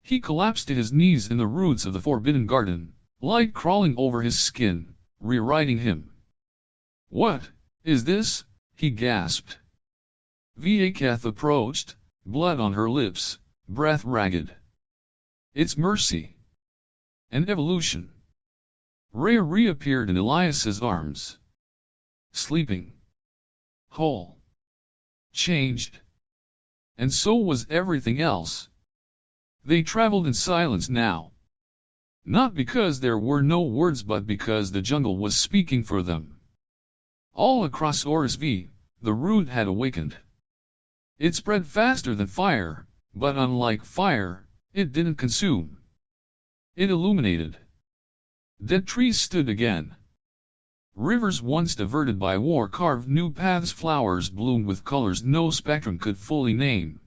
He collapsed to his knees in the roots of the forbidden garden, light crawling over his skin, rewriting him. What is this? He gasped. Va'keth approached, blood on her lips, breath ragged. It's mercy. An evolution. Rhea reappeared in Elias's arms. Sleeping. Whole. Changed. And so was everything else. They traveled in silence now. Not because there were no words, but because the jungle was speaking for them. All across Oris V, the root had awakened. It spread faster than fire, but unlike fire, it didn't consume. It illuminated. Dead trees stood again. Rivers once diverted by war carved new paths, flowers bloomed with colors no spectrum could fully name.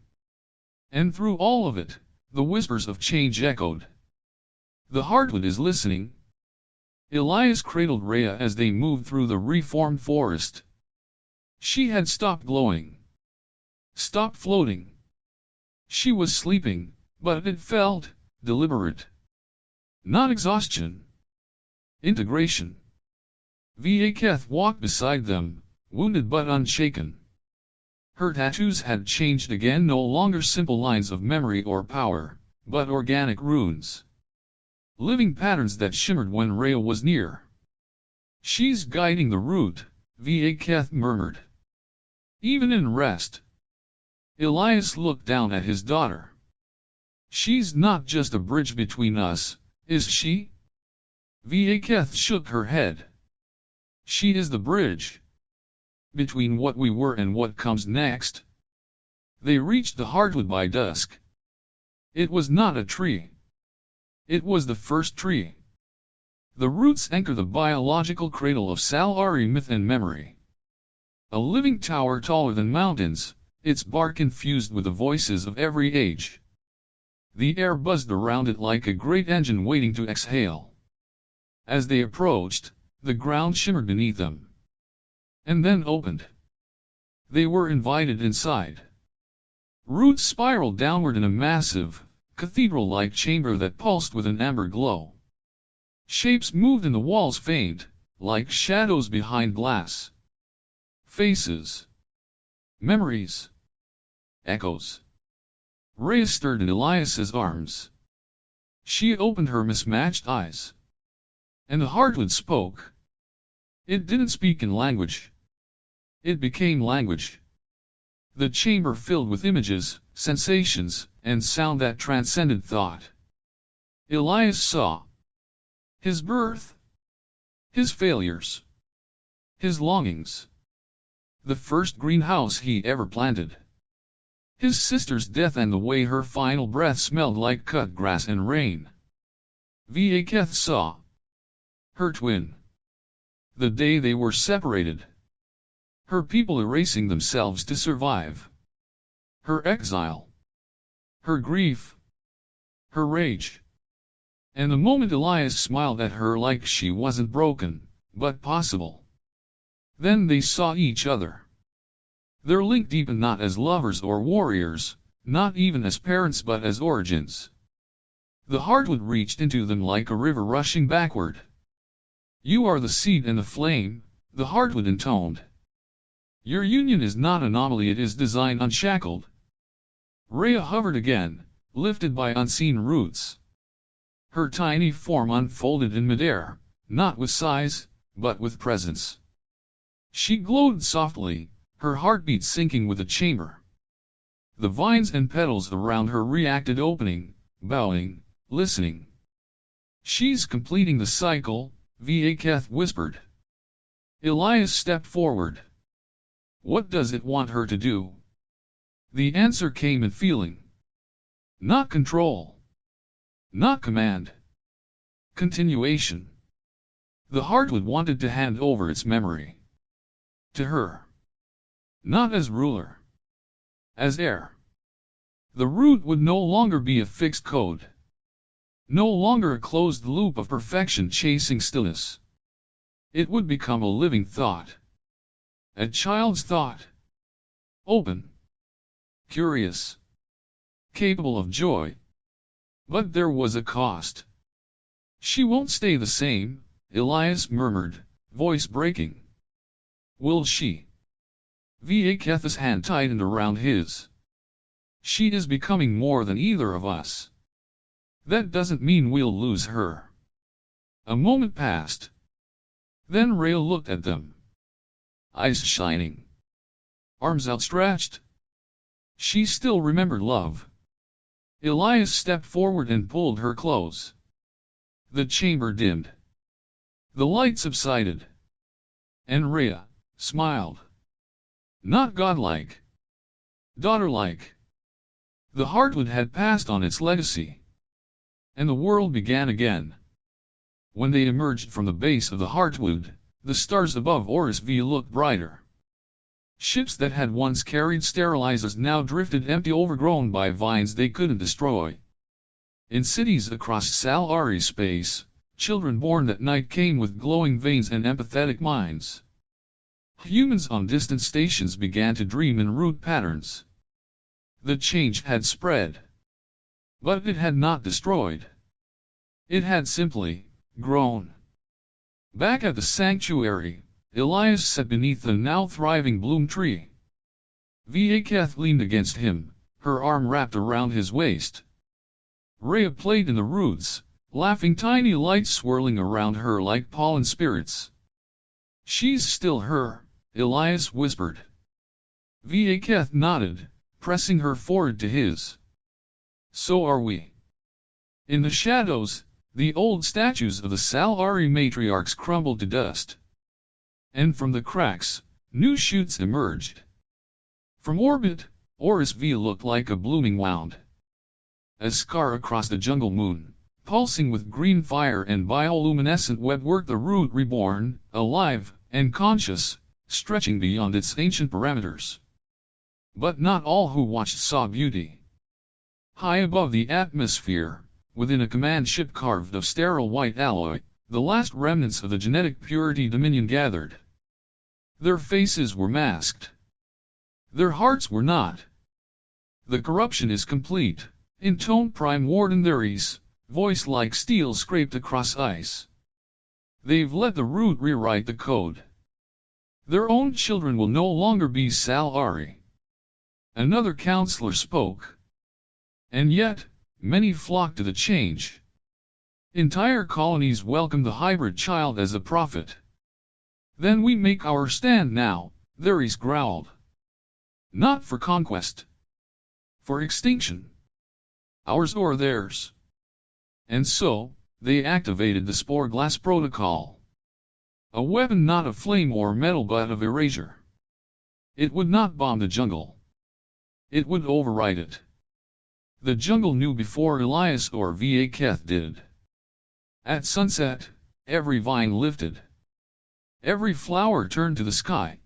And through all of it, the whispers of change echoed. The heartwood is listening. Elias cradled Rhea as they moved through the reformed forest. She had stopped glowing. Stopped floating. She was sleeping, but it felt deliberate. Not exhaustion. Integration. Va'keth walked beside them, wounded but unshaken. Her tattoos had changed again, no longer simple lines of memory or power, but organic runes. Living patterns that shimmered when Rhea was near. She's guiding the root, Va'keth murmured. Even in rest. Elias looked down at his daughter. She's not just a bridge between us, is she? Va'keth shook her head. She is the bridge. Between what we were and what comes next. They reached the heartwood by dusk. It was not a tree. It was the first tree. The roots anchor the biological cradle of Sal'ari myth and memory. A living tower taller than mountains, its bark infused with the voices of every age. The air buzzed around it like a great engine waiting to exhale. As they approached, the ground shimmered beneath them. And then opened. They were invited inside. Roots spiraled downward in a massive, cathedral-like chamber that pulsed with an amber glow. Shapes moved in the walls faint, like shadows behind glass. Faces. Memories. Echoes. Rhea stirred in Elias's arms. She opened her mismatched eyes. And the Heartwood spoke. It didn't speak in language. It became language. The chamber filled with images, sensations, and sound that transcended thought. Elias saw his birth, his failures, his longings, the first greenhouse he ever planted, his sister's death and the way her final breath smelled like cut grass and rain. Va'keth saw her twin. The day they were separated. Her people erasing themselves to survive. Her exile. Her grief. Her rage. And the moment Elias smiled at her like she wasn't broken, but possible. Then they saw each other. Their link deepened not as lovers or warriors, not even as parents but as origins. The Heartwood reached into them like a river rushing backward. You are the seed and the flame, the Heartwood intoned. Your union is not anomaly, it is design unshackled. Rhea hovered again, lifted by unseen roots. Her tiny form unfolded in midair, not with size, but with presence. She glowed softly, her heartbeat syncing with the chamber. The vines and petals around her reacted, opening, bowing, listening. She's completing the cycle, Va'keth whispered. Elias stepped forward. What does it want her to do? The answer came in feeling. Not control. Not command. Continuation. The Heartwood wanted to hand over its memory. To her. Not as ruler. As heir. The root would no longer be a fixed code. No longer a closed loop of perfection chasing stillness. It would become a living thought. A child's thought. Open. Curious. Capable of joy. But there was a cost. She won't stay the same, Elias murmured, voice breaking. Will she? Va'keth's hand tightened around his. She is becoming more than either of us. That doesn't mean we'll lose her. A moment passed. Then Rhea looked at them. Eyes shining. Arms outstretched. She still remembered love. Elias stepped forward and pulled her close. The chamber dimmed. The light subsided. And Rhea smiled. Not godlike. Daughter-like. The Heartwood had passed on its legacy. And the world began again. When they emerged from the base of the Heartwood, the stars above Oris V looked brighter. Ships that had once carried sterilizers now drifted empty, overgrown by vines they couldn't destroy. In cities across Sal'ari space, children born that night came with glowing veins and empathetic minds. Humans on distant stations began to dream in root patterns. The change had spread. But it had not destroyed. It had simply grown. Back at the sanctuary, Elias sat beneath the now thriving bloom tree. Va'keth leaned against him, her arm wrapped around his waist. Rhea played in the roots, laughing, tiny lights swirling around her like pollen spirits. She's still her, Elias whispered. Va'keth nodded, pressing her forward to his. So are we. In the shadows, the old statues of the Sal'ari matriarchs crumbled to dust. And from the cracks, new shoots emerged. From orbit, Oris V looked like a blooming wound. A scar across the jungle moon, pulsing with green fire and bioluminescent webwork, the root reborn, alive, and conscious, stretching beyond its ancient parameters. But not all who watched saw beauty. High above the atmosphere, within a command ship carved of sterile white alloy, the last remnants of the genetic purity Dominion gathered. Their faces were masked. Their hearts were not. The corruption is complete, intoned Prime Warden Theres, voice like steel scraped across ice. They've let the root rewrite the code. Their own children will no longer be Sal'ari. Another counselor spoke. And yet, many flocked to the change. Entire colonies welcome the hybrid child as a prophet. Then we make our stand now, Theres growled. Not for conquest. For extinction. Ours or theirs. And so, they activated the spore glass protocol. A weapon not of flame or metal but of erasure. It would not bomb the jungle. It would override it. The jungle knew before Elias or Va'keth did. At sunset, every vine lifted. Every flower turned to the sky.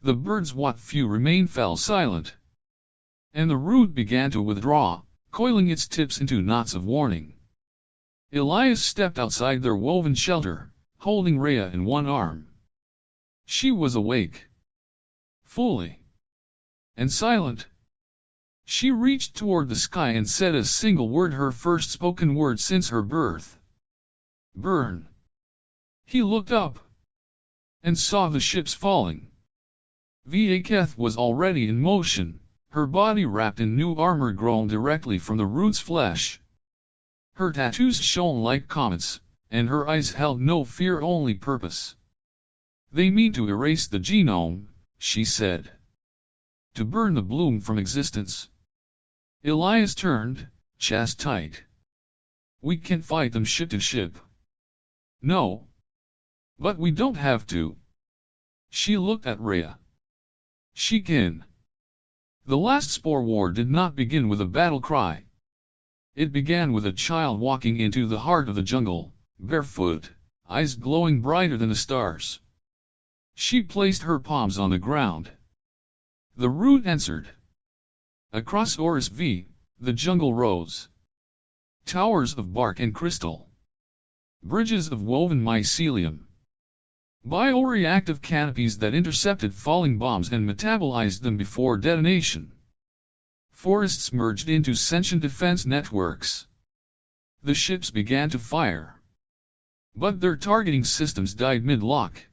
The birds, what few remained, fell silent. And the root began to withdraw, coiling its tips into knots of warning. Elias stepped outside their woven shelter, holding Rhea in one arm. She was awake. Fully. And silent. She reached toward the sky and said a single word, her first spoken word since her birth. Burn. He looked up. And saw the ships falling. Va'keth was already in motion, her body wrapped in new armor grown directly from the root's flesh. Her tattoos shone like comets, and her eyes held no fear, only purpose. They mean to erase the genome, she said. To burn the bloom from existence. Elias turned, chest tight. We can fight them ship to ship. No. But we don't have to. She looked at Rhea. She can. The last spore war did not begin with a battle cry. It began with a child walking into the heart of the jungle, barefoot, eyes glowing brighter than the stars. She placed her palms on the ground. The root answered. Across Oris V, the jungle rose. Towers of bark and crystal. Bridges of woven mycelium. Bioreactive canopies that intercepted falling bombs and metabolized them before detonation. Forests merged into sentient defense networks. The ships began to fire. But their targeting systems died mid-lock.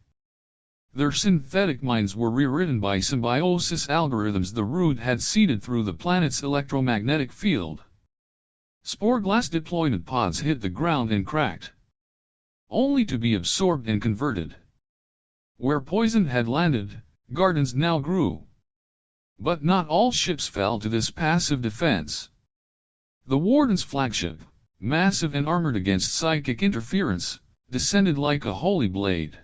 Their synthetic minds were rewritten by symbiosis algorithms the root had seeded through the planet's electromagnetic field. Spore glass deployment pods hit the ground and cracked. Only to be absorbed and converted. Where poison had landed, gardens now grew. But not all ships fell to this passive defense. The Warden's flagship, massive and armored against psychic interference, descended like a holy blade.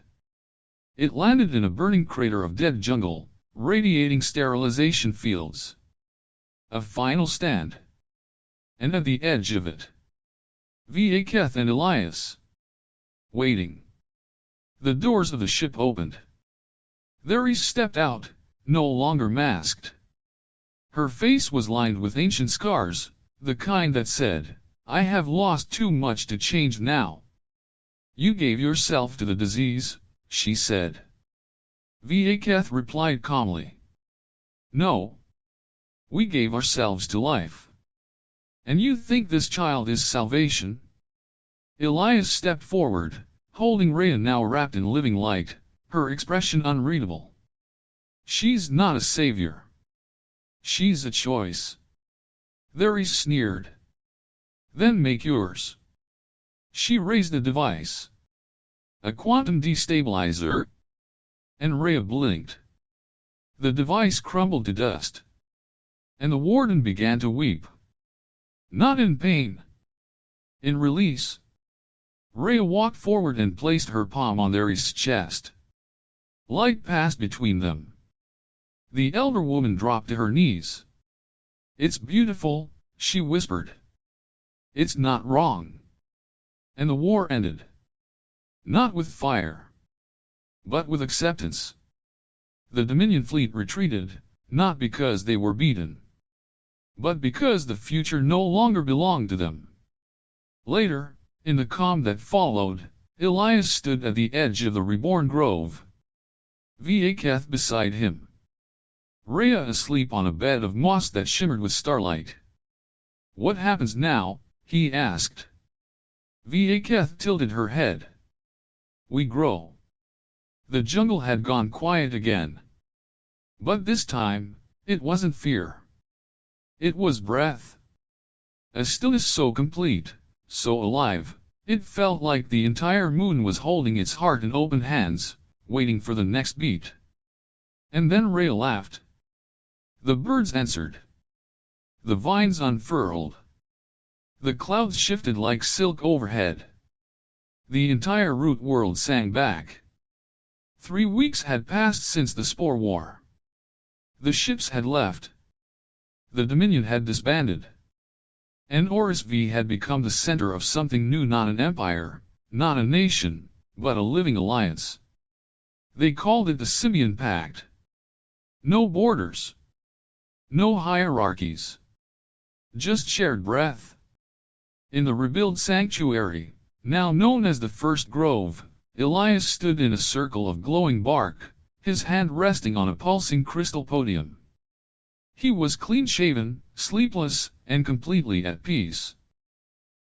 It landed in a burning crater of dead jungle, radiating sterilization fields. A final stand. And at the edge of it, Va'keth and Elias. Waiting. The doors of the ship opened. Theres stepped out, no longer masked. Her face was lined with ancient scars, the kind that said, I have lost too much to change now. You gave yourself to the disease, she said. Va'keth replied calmly. No. We gave ourselves to life. And you think this child is salvation? Elias stepped forward, holding Rhea now wrapped in living light, her expression unreadable. She's not a savior. She's a choice. Theres sneered. Then make yours. She raised a device. A quantum destabilizer. And Rhea blinked. The device crumbled to dust. And the Warden began to weep. Not in pain. In release. Rhea walked forward and placed her palm on Theres' chest. Light passed between them. The elder woman dropped to her knees. It's beautiful, she whispered. It's not wrong. And the war ended. Not with fire. But with acceptance. The Dominion fleet retreated, not because they were beaten. But because the future no longer belonged to them. Later, in the calm that followed, Elias stood at the edge of the reborn grove. Va'keth beside him. Rhea asleep on a bed of moss that shimmered with starlight. What happens now? He asked. Va'keth tilted her head. We grow. The jungle had gone quiet again. But this time, it wasn't fear. It was breath. A stillness so complete, so alive, it felt like the entire moon was holding its heart in open hands, waiting for the next beat. And then Rhea laughed. The birds answered. The vines unfurled. The clouds shifted like silk overhead. The entire root world sang back. 3 weeks had passed since the Spore War. The ships had left. The Dominion had disbanded. And ORSV had become the center of something new, not an empire, not a nation, but a living alliance. They called it the Simian Pact. No borders. No hierarchies. Just shared breath. In the rebuilt sanctuary, now known as the First Grove, Elias stood in a circle of glowing bark, his hand resting on a pulsing crystal podium. He was clean-shaven, sleepless, and completely at peace.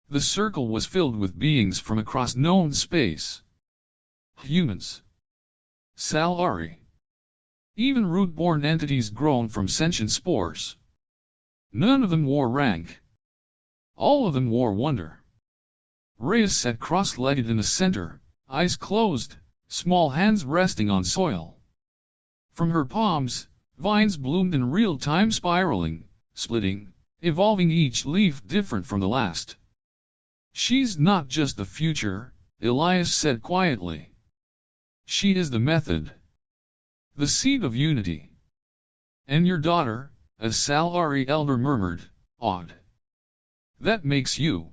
The circle was filled with beings from across known space. Humans. Sal'ari. Even root-born entities grown from sentient spores. None of them wore rank. All of them wore wonder. Rhea sat cross-legged in the center, eyes closed, small hands resting on soil. From her palms, vines bloomed in real time, spiraling, splitting, evolving, each leaf different from the last. She's not just the future, Elias said quietly. She is the method. The seed of unity. And your daughter, a Sal'ari elder murmured, awed. That makes you.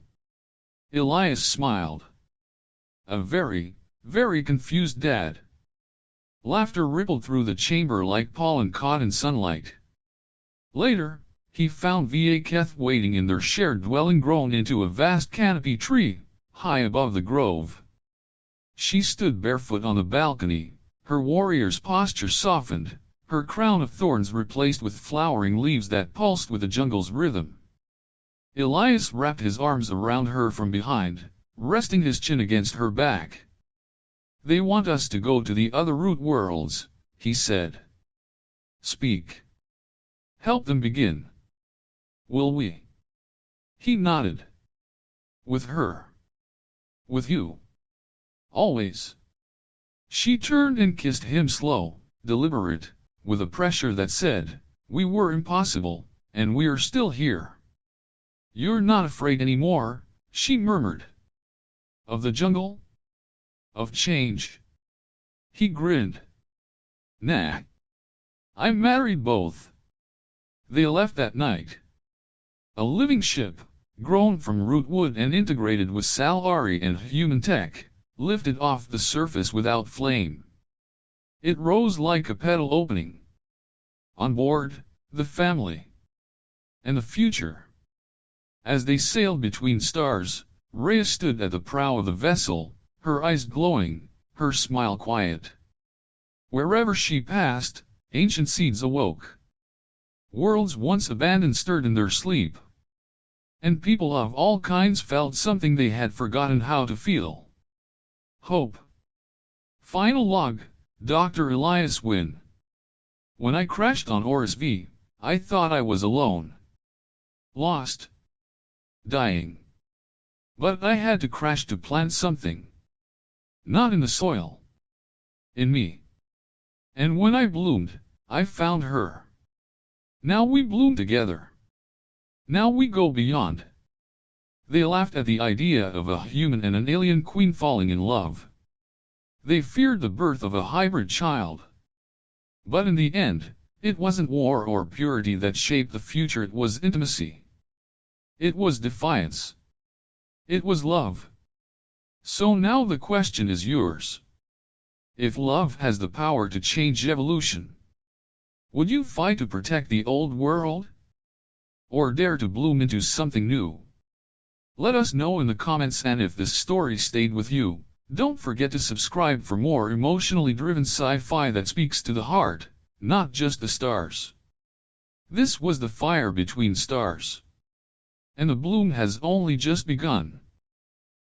Elias smiled. A very, very confused dad. Laughter rippled through the chamber like pollen caught in sunlight. Later, he found Va'keth waiting in their shared dwelling, grown into a vast canopy tree, high above the grove. She stood barefoot on the balcony, her warrior's posture softened, her crown of thorns replaced with flowering leaves that pulsed with the jungle's rhythm. Elias wrapped his arms around her from behind, resting his chin against her back. They want us to go to the other root worlds, he said. Speak. Help them begin. Will we? He nodded. With her. With you. Always. She turned and kissed him, slow, deliberate, with a pressure that said, we were impossible, and we're still here. You're not afraid anymore, she murmured. Of the jungle? Of change? He grinned. Nah. I married both. They left that night. A living ship, grown from root wood and integrated with Sal'ari and human tech, lifted off the surface without flame. It rose like a petal opening. On board, the family. And the future. As they sailed between stars, Rhea stood at the prow of the vessel, her eyes glowing, her smile quiet. Wherever she passed, ancient seeds awoke. Worlds once abandoned stirred in their sleep. And people of all kinds felt something they had forgotten how to feel. Hope. Final log, Dr. Elias Wynn. When I crashed on ORSV, I thought I was alone. Lost. Dying. But I had to crash to plant something. Not in the soil. In me. And when I bloomed, I found her. Now we bloom together. Now we go beyond. They laughed at the idea of a human and an alien queen falling in love. They feared the birth of a hybrid child. But in the end, it wasn't war or purity that shaped the future, it was intimacy. It was defiance. It was love. So now the question is yours. If love has the power to change evolution, would you fight to protect the old world? Or dare to bloom into something new? Let us know in the comments, and if this story stayed with you, don't forget to subscribe for more emotionally driven sci-fi that speaks to the heart, not just the stars. This was The Fire Between Stars. and the bloom has only just begun.